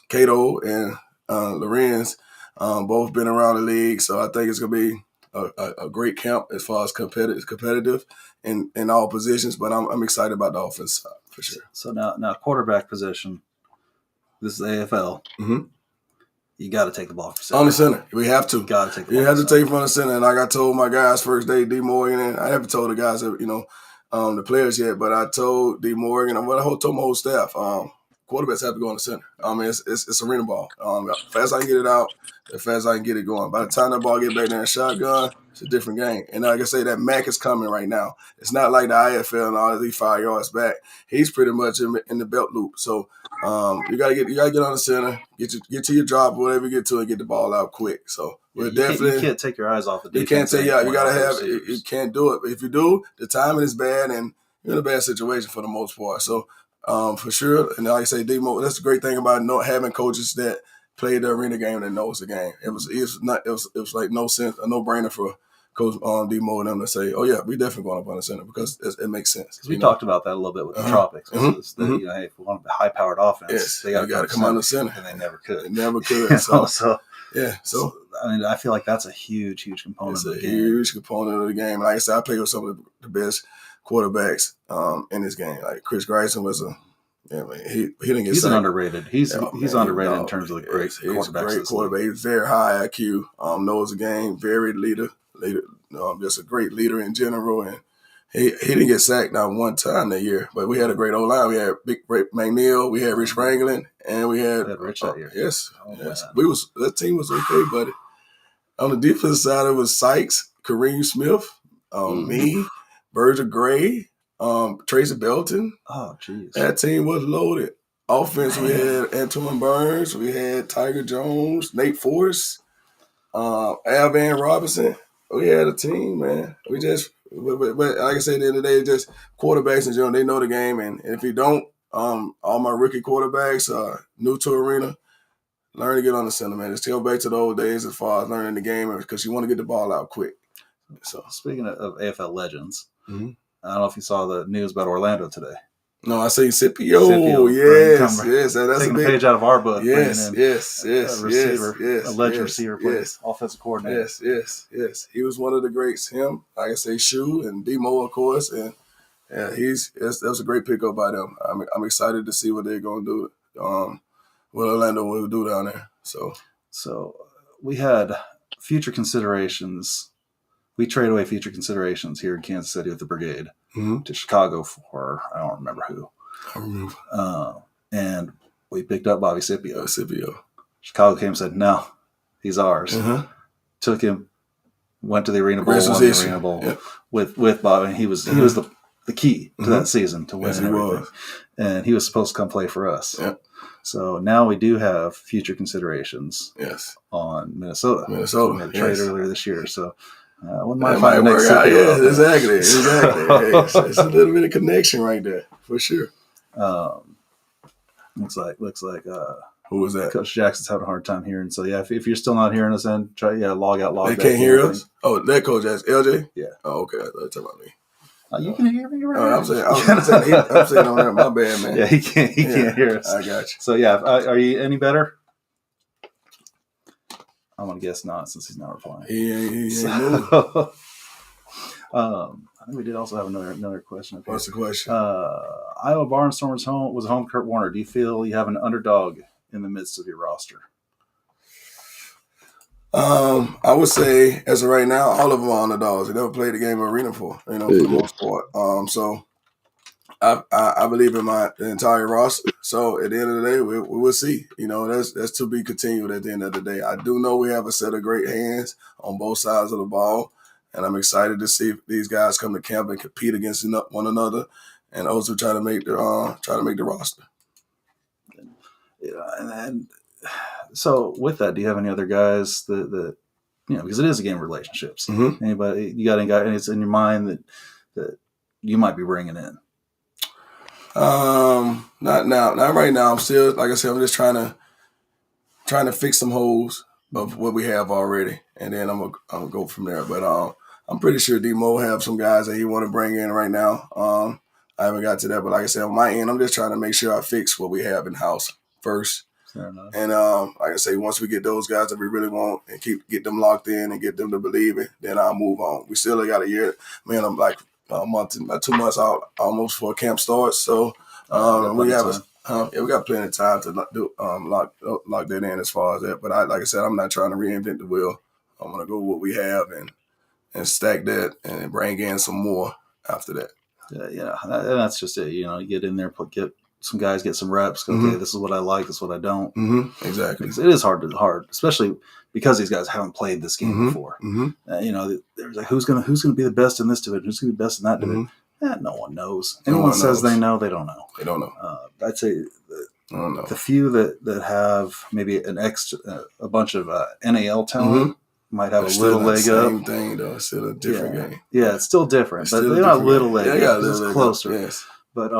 Cato and Lorenz, both been around the league, so I think it's gonna be a great camp as far as competitive in all positions. But I'm excited about the offense side for sure. So now quarterback position. This is AFL. Mm-hmm. You got to take the ball from center. On the center. We have to. Got to take the ball. You have to take from the center. And like I told my guys first day, D. Morgan, and I haven't told the guys, you know, the players yet, but I told D. Morgan, I told my whole staff, quarterbacks have to go in the center. I mean, it's arena ball. Fast I can get it out, the fast I can get it going. By the time that ball get back there in shotgun, it's a different game. And like I say, that Mac is coming right now. It's not like the IFL and all these 5 yards back. He's pretty much in the belt loop. So you gotta get on the center, get to your drop, whatever you get to, and get the ball out quick. So we're definitely you can't take your eyes off the defense. You can't take you gotta have it. You can't do it. If you do, the timing is bad, and you're in a bad situation for the most part. So for sure, and like I say, D-Mo, that's the great thing about not having coaches that play the arena game and knows the game. It was like no sense, a no brainer for Coach D-Mo and them to say, "Oh yeah, we definitely going up on the center," because it makes sense. We talked about that a little bit with the Tropics. You know, hey, if we want a high-powered offense, they got to come on the center, and they never could. They never could. So I mean, I feel like that's a huge component. It's of the game. Huge component of the game. Like I said, I played with some of the best quarterbacks in this game. Like Chris Gryson was he didn't get. He's sacked. An underrated. He's underrated in terms of the great quarterbacks. He's a great quarterback. He's very high IQ. Knows the game. Very leader. Just a great leader in general. And he didn't get sacked not one time that year. But we had a great O-line. We had Big McNeil. We had Rich Franklin, and we had Rich that year. Yes. That team was okay, buddy. On the defensive side, it was Sykes, Kareem Smith, me, Virgil Gray, Tracy Belton. Oh, jeez. That team was loaded. Offense, we had Antoine Burns, we had Tiger Jones, Nate Forrest, Alvan Robinson. We had a team, man. We just, but like I said, at the end of the day, just quarterbacks in general, they know the game. And if you don't, all my rookie quarterbacks are new to arena. Learn to get on the center, man. Just go back to the old days as far as learning the game, because you want to get the ball out quick. So, speaking of AFL legends, I don't know if you saw the news about Orlando today. No, I see Scipio. Yes. That's taking a big page out of our book. Yes. A legend receiver, offensive coordinator. Yes. He was one of the greats. Him, like I say, Shu and D-Mo, of course, and that was a great pickup by them. I'm excited to see what they're going to do. What Orlando will do down there. So we had future considerations. we trade away future considerations here in Kansas City with the brigade to Chicago for I don't remember who. I remember. And we picked up Bobby Scipio. Scipio. Chicago came and said, no, he's ours. Took him, went to the Arena Bowl, won the Arena Bowl with Bobby. And he was the key to that season to win everything. And he was supposed to come play for us. So now we do have future considerations on Minnesota. We had a trade earlier this year. So wouldn't mind finding the next out. Yeah, exactly. It's a little bit of connection right there, for sure. Looks like who was that? Coach Jackson's having a hard time hearing. So yeah, if you're still not hearing us, then try log out, log back. They can't hear us. Oh, that Coach Jackson, LJ. Yeah. Oh, okay. I thought you were talking about me. You can hear me, right? I'm saying on there. My bad, man. Yeah, he can't hear us. I got you. So yeah, are you any better? I'm gonna guess not, since he's not replying. He ain't moving. I think we did also have another question up here. What's the question? Iowa Barnstormers was home Kurt Warner. Do you feel you have an underdog in the midst of your roster? I would say, as of right now, all of them are underdogs. They never played the game of arena for the most part. So I believe in the entire roster. So at the end of the day, we will see. That's to be continued at the end of the day. I do know we have a set of great hands on both sides of the ball, and I'm excited to see these guys come to camp and compete against one another, and also try to make the roster. And so with that, do you have any other guys that because it is a game of relationships. Anybody you got any guy, and it's in your mind that you might be bringing in? Not now, not right now. I'm still, like I said, I'm just trying to fix some holes of what we have already, and then I'm gonna go from there. But I'm pretty sure D-Mo have some guys that he want to bring in right now. I haven't got to that, but like I said, on my end, I'm just trying to make sure I fix what we have in house first. Fair enough. And like I say, once we get those guys that we really want and get them locked in and get them to believe it, then I'll move on. We still got a year. Man, I'm like a month, about 2 months out almost for camp starts. So we got plenty of time to lock that in as far as that. But like I said, I'm not trying to reinvent the wheel. I'm gonna go with what we have and stack that and bring in some more after that. Yeah, and that's just it. You get in there, get some guys, get some reps. Okay, this is what I like. This is what I don't. Exactly. Because it is hard, especially because these guys haven't played this game before. There's like who's gonna be the best in this division? Who's gonna be best in that division? No one knows. Anyone says they know, they don't know. They don't know. I'd say the few that have maybe a bunch of NAL talent might have a little leg up. Same thing though. It's still a different game. Yeah, it's still different, but they're not a little leg up. Yeah, it's closer. Yes. But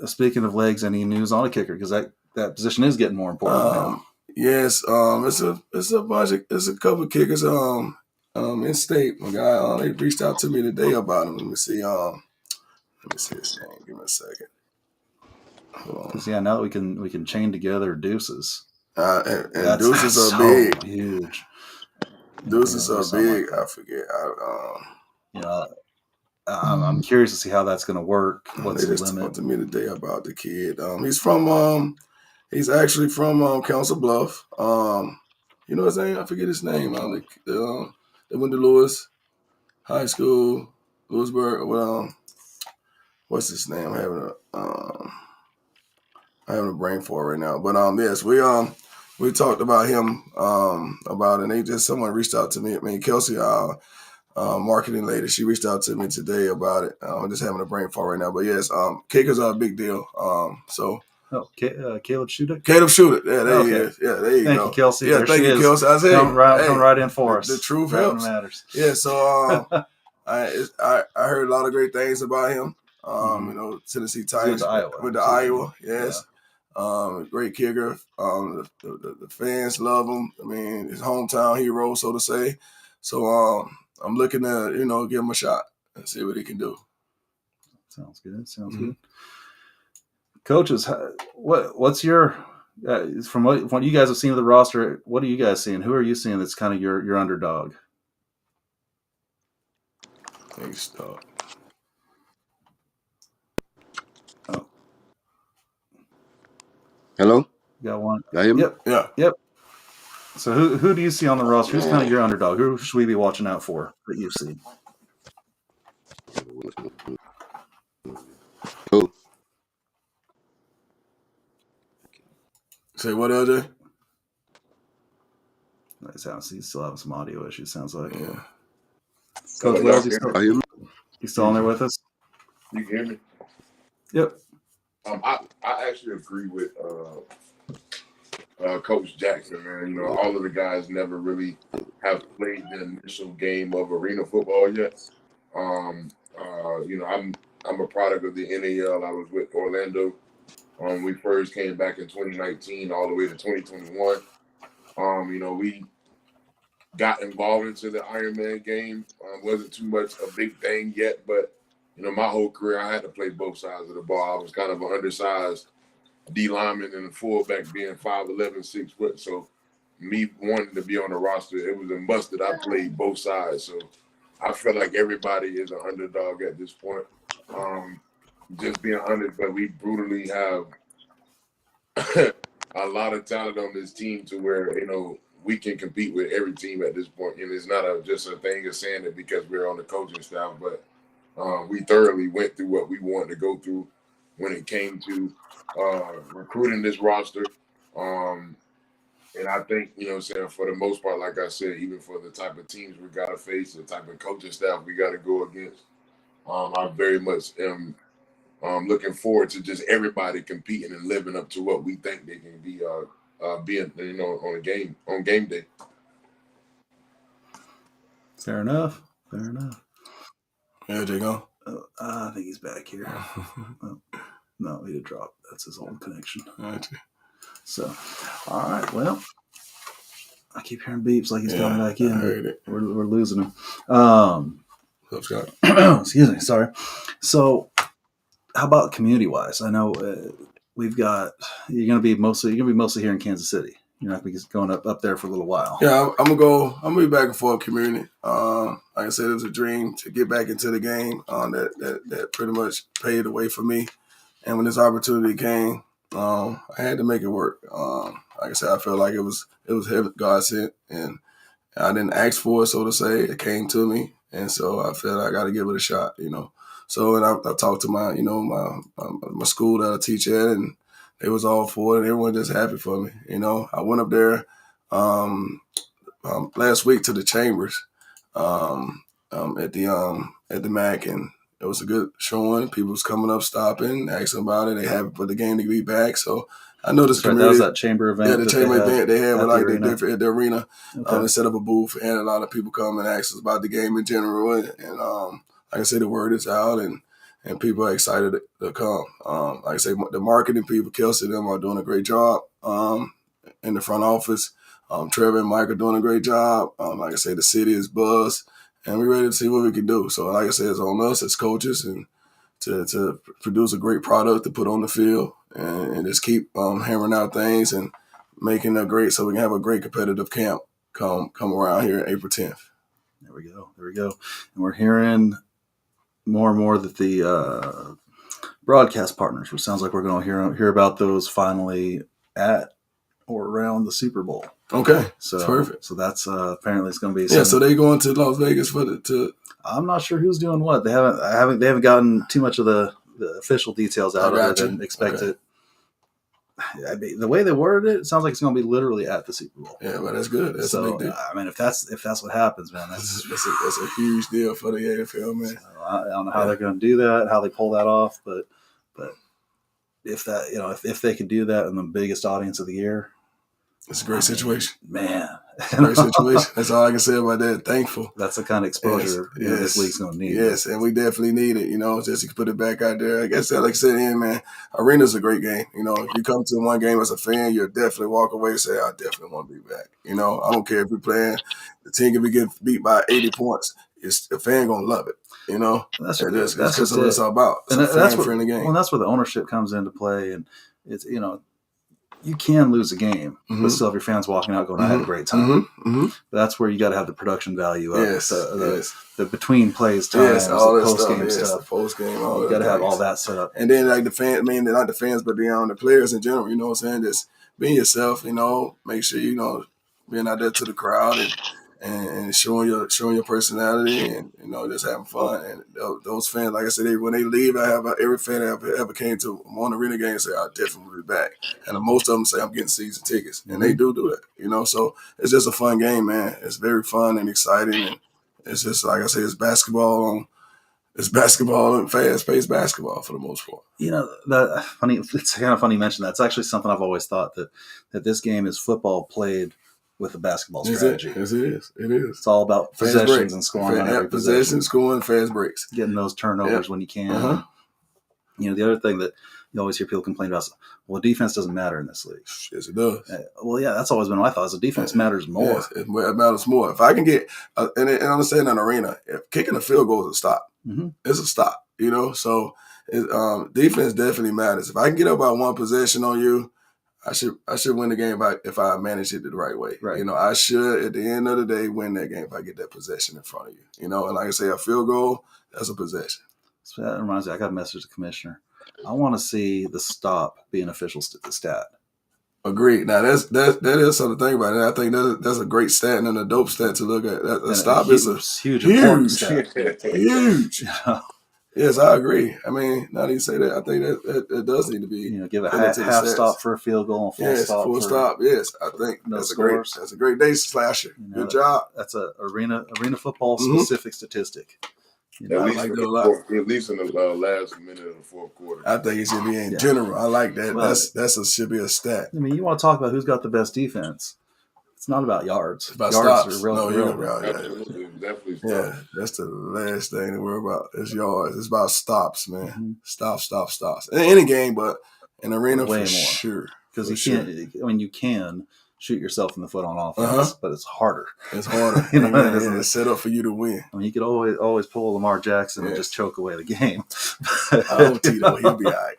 speaking of legs, any news on a kicker? Because that position is getting more important now. Yes, it's a couple of kickers in state. My guy, they reached out to me today about him. Let me see his name. Give me a second. Because now that we can chain together deuces. And deuces are big, huge. Deuces are big. I forget. I'm curious to see how that's going to work. What's the limit? Talked to me today about the kid. He's actually from Council Bluff. You know his name? I forget his name. They went to Lewis High School, Lewisburg. Well, what's his name? I'm having a brain for it right now. But yes, we talked about him about it, and someone reached out to me. I mean, Kelsey, our marketing lady, she reached out to me today about it. I'm just having a brain fart right now. But yes, kickers are a big deal. Caleb Shudak? Caleb Shudak. Yeah, there he is. Yeah, there you go. Thank you, Kelsey. Yeah, thank you, Kelsey. I said, come right in for us. The truth helps. Matters. Yeah, so I heard a lot of great things about him. Tennessee Titans with the Iowa. Yes. Yeah. Great kicker. The fans love him. I mean, his hometown hero, so to say. So I'm looking to, give him a shot and see what he can do. Sounds good. Good. Coaches, what's your from what you guys have seen of the roster? What are you guys seeing? Who are you seeing that's kind of your underdog? Thanks, dog. Oh. Hello. Got one. Got him? Yep. Yeah. Yep. So who do you see on the roster? Who's kind of your underdog? Who should we be watching out for that you've seen? Oh, Say what, LJ? He's still having some audio issues, sounds like. Yeah. Coach y'all Wells, hear me? you still on there with us? You can hear me? Yep. I actually agree with Coach Jackson, man. You know, all of the guys never really have played the initial game of arena football yet. You know, I'm a product of the NAL. I was with Orlando. We first came back in 2019 all the way to 2021. You know, we got involved into the Ironman game. Wasn't too much a big thing yet, but you know, my whole career I had to play both sides of the ball. I was kind of an undersized D lineman and a fullback being 5'11", 6 foot. So me wanting to be on the roster, it was a must that I played both sides. So I feel like everybody is an underdog at this point. Just being honest, but we brutally have a lot of talent on this team to where, you know, we can compete with every team at this point. And it's not just a thing of saying it because we're on the coaching staff, but we thoroughly went through what we wanted to go through when it came to recruiting this roster. And I think, you know what I'm saying, for the most part, like I said, even for the type of teams we got to face, the type of coaching staff we got to go against, I very much am looking forward to just everybody competing and living up to what we think they can be being, you know, on game day. Fair enough. LJ go. I think he's back here. No, he did drop. That's his old connection. Gotcha. So, all right. Well, I keep hearing beeps like he's coming back in. I heard it. We're losing him. Scott. Excuse me. Sorry. So, how about community wise? I know you're gonna be mostly here in Kansas City. You're not gonna be going up there for a little while. Yeah, I'm gonna be back and forth community. Like I said, it was a dream to get back into the game. That pretty much paved the way for me. And when this opportunity came, I had to make it work. Like I said, I felt like it was heaven, God sent, and I didn't ask for it, so to say. It came to me, and so I felt I got to give it a shot, you know. So, and I talked to my, you know, my school that I teach at, and they was all for it. And everyone just happy for me, you know. I went up there last week to the Chambers at the MAC, and it was a good showing. People was coming up, stopping, asking about it. They happy for the game to be back. So I know this community. That was that chamber event. Yeah, the chamber event they had with like at the arena. Okay. They set up a booth and a lot of people come and ask us about the game in general. And like I said, the word is out and people are excited to come. Like I say, the marketing people, Kelsey, them are doing a great job in the front office. Trevor and Mike are doing a great job. Like I say, the city is buzzed, and we're ready to see what we can do. So, like I said, it's on us as coaches and to produce a great product to put on the field and just keep hammering out things and making it great so we can have a great competitive camp come around here April 10th. There we go. And we're hearing more and more that the broadcast partners, which sounds like we're going to hear about those finally at or around the Super Bowl. Okay, so that's perfect. So that's apparently it's going to be. So they going to Las Vegas for I'm not sure who's doing what. They haven't gotten too much of the official details out of it and expect it. I mean, the way they worded it sounds like it's going to be literally at the Super Bowl. Yeah, but that's good. That's a big deal. I mean, if that's what happens, man, that's a huge deal for the AFL, man. So I don't know how they're going to do that, how they pull that off, but if that, you know, if they could do that in the biggest audience of the year, it's a great situation, man. Great situation. That's all I can say about that. Thankful. That's the kind of exposure this league's going to need. Yes, and we definitely need it. You know, just to put it back out there. I guess, like I said, man, arena's a great game. You know, if you come to one game as a fan, you'll definitely walk away and say, I definitely want to be back. You know, I don't care if we're playing. The team can be getting beat by 80 points. The fan gonna love it. You know, that's what it's all about. It's that's a fan-friendly game. Well, that's where the ownership comes into play, and it's, you know, you can lose a game, but still have your fans walking out going, I had a great time. That's where you got to have the production value of the between plays times, the post-game stuff. The post-game, you got to have all that set up. And then like the fans, I mean, not the fans, but the players in general, you know what I'm saying? Just being yourself, you know, make sure, you know, being out there to the crowd and showing your personality and just having fun. And those fans, like I said, when they leave, every fan that ever came to one arena game say, "I definitely will be back." And most of them say, "I'm getting season tickets," and they do that. So it's just a fun game, man. It's very fun and exciting, and it's just like I say, it's basketball and fast-paced basketball for the most part. It's kind of funny you mention that. It's actually something I've always thought that this game is football played with a basketball strategy. Yes, it is. It is. It's all about possessions and scoring on every possession. Scoring, fast breaks. Getting those turnovers when you can. Uh-huh. The other thing that you always hear people complain about is, well, defense doesn't matter in this league. Yes, it does. Well, yeah, that's always been my thought. The defense matters more. Yes, it matters more. If I can get, and understand in an arena, if kicking a field goal is a stop. Mm-hmm. It's a stop, So defense definitely matters. If I can get up by one possession on you, I should win the game if I manage it the right way. Right. I should at the end of the day win that game if I get that possession in front of you. And like I say, a field goal, that's a possession. So that reminds me, I got a message to the commissioner. I want to see the stop be an official stat. Agreed. Now that is something to think about. And I think that's a great stat and a dope stat to look at. A stop is a huge important stat. Huge. Yes, I agree. I mean, now that you say that, I think that does need to be. Give a half stop for a field goal and full stop. Yes, I think that's a great day slasher. Good job. That's a arena football specific statistic. At least in the last minute of the fourth quarter. I think it should be in general. I like that. Well, should be a stat. I mean, you want to talk about who's got the best defense. It's not about yards. It's about yards stops. Absolutely, definitely stops. Yeah, that's the last thing to worry about. It's yards. It's about stops, man. Mm-hmm. Stops. In any game, but in arena for sure. Because you can shoot yourself in the foot on offense, but it's harder. It's harder. It's set up for you to win. I mean, you could always pull Lamar Jackson and just choke away the game. Tito, he'll be all right.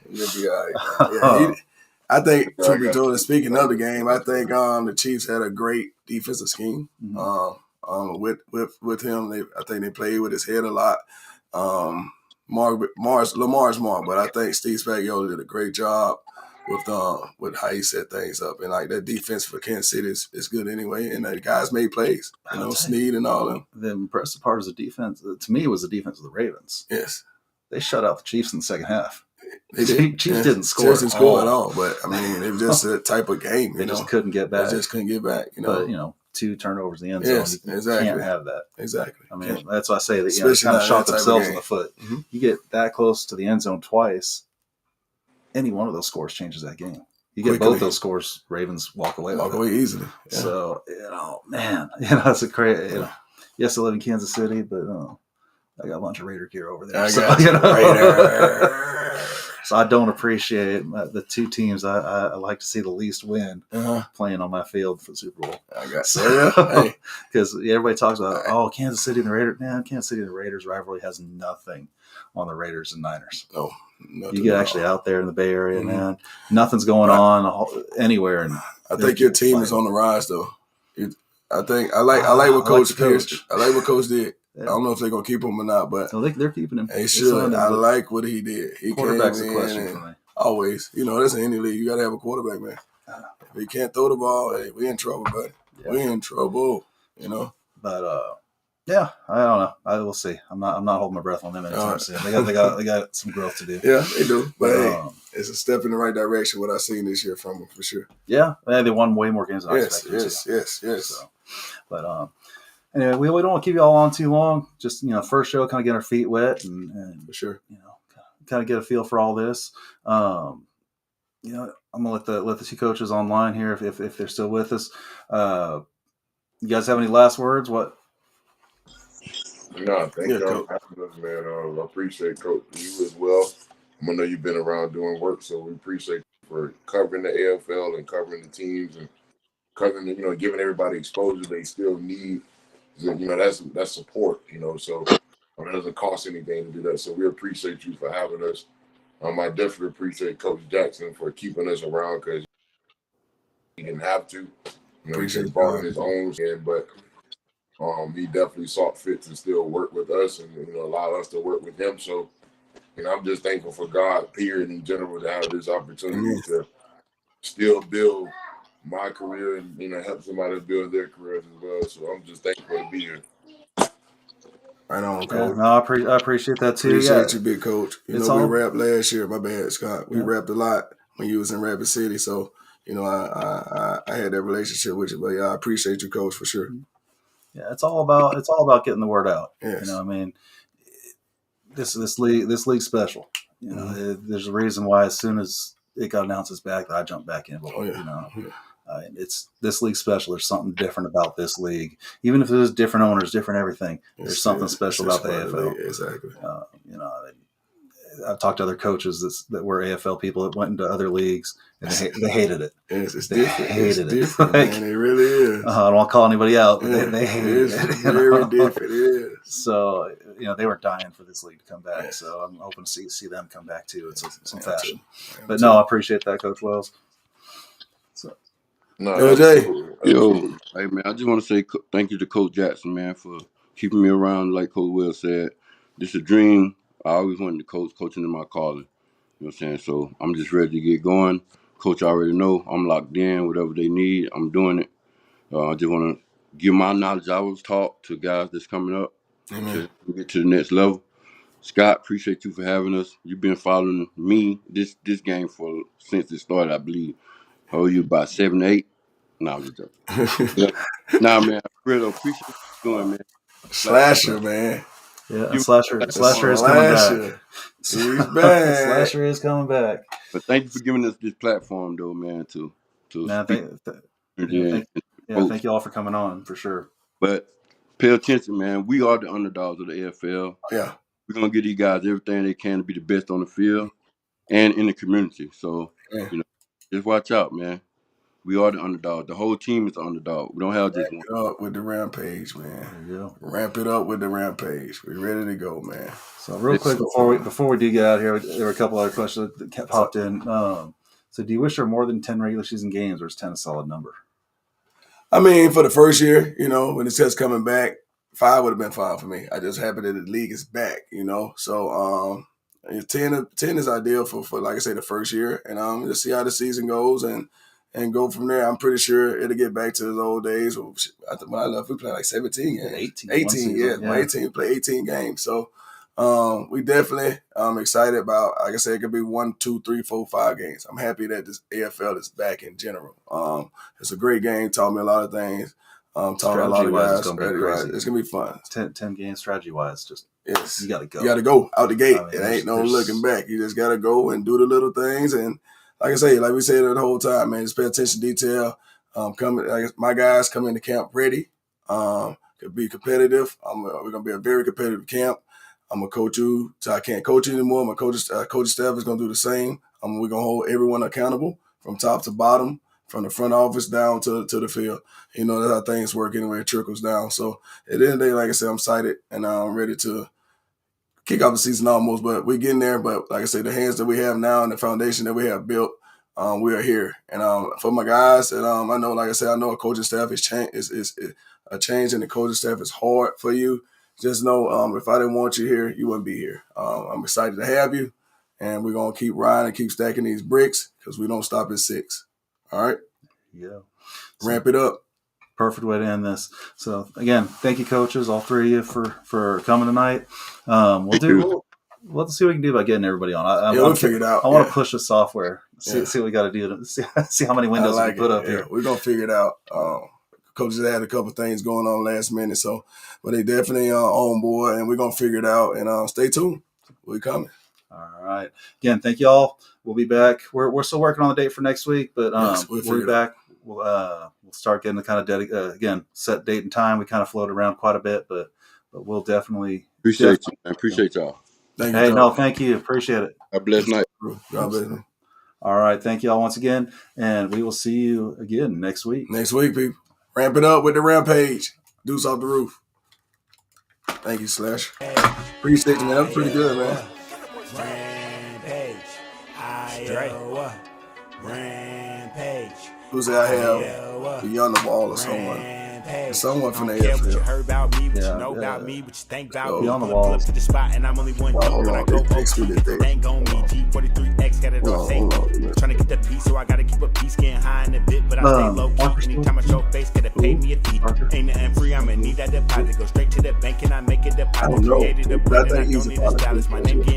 He'll be all right. I think, to be told, speaking of the game, I think the Chiefs had a great defensive scheme. Mm-hmm. With him, I think they played with his head a lot. Lamar's smart, but I think Steve Spagnuolo did a great job with how he set things up. And like that defense for Kansas City is good anyway. And the guys made plays, Snead and all them. The impressive part is the defense. To me, was the defense of the Ravens. Yes, they shut out the Chiefs in the second half. They did. Chiefs didn't score. Didn't score at all. But I mean, it was just a type of game. They just couldn't get back. But 2 turnovers in the end zone. Yes, exactly. Can't have that. Exactly. I mean, that's why I say that they kind of shot themselves in the foot. Mm-hmm. You get that close to the end zone twice, any one of those scores changes that game. You get both those scores, Ravens walk away easily. Yeah. So, man, it's a crazy. Yes, I live in Kansas City, but I got a bunch of Raider gear over there. So I don't appreciate the two teams I like to see the least win playing on my field for the Super Bowl. I got so because everybody talks about Kansas City and the Raiders. Man, Kansas City and the Raiders rivalry has nothing on the Raiders and Niners. No, you get actually out there in the Bay Area, man. Nothing's going on anywhere. And I think your team is on the rise, though. I think I like what Coach Pierce. I like what Coach did. Yeah. I don't know if they're gonna keep him or not, but they're keeping him. They should. I like what he did. He quarterback's a question for me. Always, that's in any league. You got to have a quarterback, man. If he can't throw the ball, hey, we in trouble, buddy. Yeah. We in trouble. But I don't know. I will see. I'm not holding my breath on them anytime soon. They got some growth to do. Yeah, they do. But it's a step in the right direction. What I've seen this year from them for sure. Yeah, they won way more games than I expected. Yes. So, but anyway, we don't want to keep you all on too long. Just first show, kind of get our feet wet and for sure, kind of get a feel for all this. I'm gonna let the two coaches online here if they're still with us. You guys have any last words? What? No, thank y'all for having us, man. I appreciate Coach you as well. I know you've been around doing work, so we appreciate you for covering the AFL and covering the teams and covering, giving everybody exposure they still need. That's support, so it doesn't cost anything to do that. So we appreciate you for having us. I definitely appreciate Coach Jackson for keeping us around because he didn't have to. He just brought in his own skin, but he definitely saw fit to still work with us and allow us to work with him. So, I'm just thankful for God, period, in general, to have this opportunity to still build my career and help somebody build their careers as well. So I'm just thankful to be here. Right on, Coach. No, I appreciate that too. Appreciate you, big coach. We all... rapped last year. My bad, Scott. We rapped a lot when you was in Rapid City. So, I had that relationship with you. But I appreciate you, Coach, for sure. Yeah, it's all about getting the word out. Yes. I mean, this league's special. There's a reason why as soon as it got announced as back, I jumped back in. It's this league special. There's something different about this league, even if there's different owners, different everything. There's something special about the AFL. Exactly. I've talked to other coaches that were AFL people that went into other leagues and they hated it. It's they different. hated it's it. Man, it really is. I don't want to call anybody out, but they hated it. It's very different. It is. So they were dying for this league to come back. So I'm hoping to see them come back too. It's some fashion. But no, I appreciate that, Coach Wells. So, Yo, hey man, I just want to say thank you to Coach Jackson, man, for keeping me around. Like Coach Wells said, this is a dream. I always wanted to coach. Coaching in my calling. You know what I'm saying? So I'm just ready to get going. Coach already know I'm locked in. Whatever they need, I'm doing it. I just want to give my knowledge I was taught to guys that's coming up to get to the next level. Scott, appreciate you for having us. You've been following me this game since it started, I believe. How old you? About 7, 8? No, I'm just joking. Nah, man, I really appreciate what you're doing, man. Slasher, man. Yeah, Slasher is coming back. He's back. Slasher is coming back. But thank you for giving us this platform, though, man. Thank you all for coming on, for sure. But pay attention, man. We are the underdogs of the AFL. Yeah, we're gonna give these guys everything they can to be the best on the field and in the community. So just watch out, man. We are the underdog. The whole team is the underdog. We don't have just one. Ramp it up with the Rampage, man. Ramp it up with the Rampage. We're ready to go, man. So real quick before we do get out here, there were a couple other questions that popped in. So do you wish there were more than 10 regular season games, or is 10 a solid number? I mean, for the first year, when it says coming back, 5 would have been fine for me. I just happy that the league is back, So 10 is ideal for like I say, the first year, and just see how the season goes and go from there. I'm pretty sure it'll get back to the old days. When I left, we played like 17 games. 18, play 18 games. So we definitely excited about, like I said, it could be 1, 2, 3, 4, 5 games. I'm happy that this AFL is back in general. It's a great game, taught me a lot of things. Taught a lot of guys. It's going to be fun. 10 games strategy-wise, you got to go. You got to go out the gate. It ain't no looking back. You just got to go and do the little things. And like I say, like we said the whole time, man, just pay attention to detail. My guys come into camp ready. Could be competitive. We're going to be a very competitive camp. I'm going to coach you till I can't coach you anymore. My coaching staff is going to do the same. We're going to hold everyone accountable from top to bottom, from the front office down to the field. That's how things work anyway. It trickles down. So at the end of the day, like I said, I'm excited and I'm ready to kick off the season almost, but we're getting there. But like I say, the hands that we have now and the foundation that we have built, we are here. And for my guys, and I know, like I said, I know a coaching staff is a change in the coaching staff is hard for you. Just know if I didn't want you here, you wouldn't be here. I'm excited to have you, and we're going to keep riding and keep stacking these bricks because we don't stop at 6. All right? Yeah. Ramp it up. Perfect way to end this. So again, thank you, coaches, all 3 of you for coming tonight. Let's see what we can do about getting everybody on. We'll figure it out. I want to push the software. See what we got to do to see how many windows we can put up here. We're gonna figure it out. Coaches had a couple things going on last minute, but they definitely on board, and we're gonna figure it out. And stay tuned. We're coming. All right. Again, thank you all. We'll be back. We're still working on the date for next week, but we'll be back. We'll start getting the kind of again set date and time. We kind of float around quite a bit, but we'll definitely appreciate you. I appreciate y'all. Thank you. Appreciate it. Have a blessed night. God bless me. All right. Thank you all once again, and we will see you again next week. Next week, people. Ramp it up with the Rampage. Deuce off the roof. Thank you, Slash. Appreciate you, man. That was pretty good, man. Rampage. Rampage. Who's that I have? Beyond the Wall or someone. Someone from the AFL. You heard about me, what you know about me, what you think about me. Beyond the Wall. To the spot, and I'm only one deep when I go Thank on me. G43X got it all safe. Trying to get the piece, so I gotta keep a piece getting high in the bit, but I stay low Parker key. still? Anytime I show face, gotta pay me a fee. Parker? Ain't nothing free, I'ma need that deposit. Go straight to the bank and I make a I deposit. don't know. Created a But brand I and I think don't he's a need a stylist. My name getting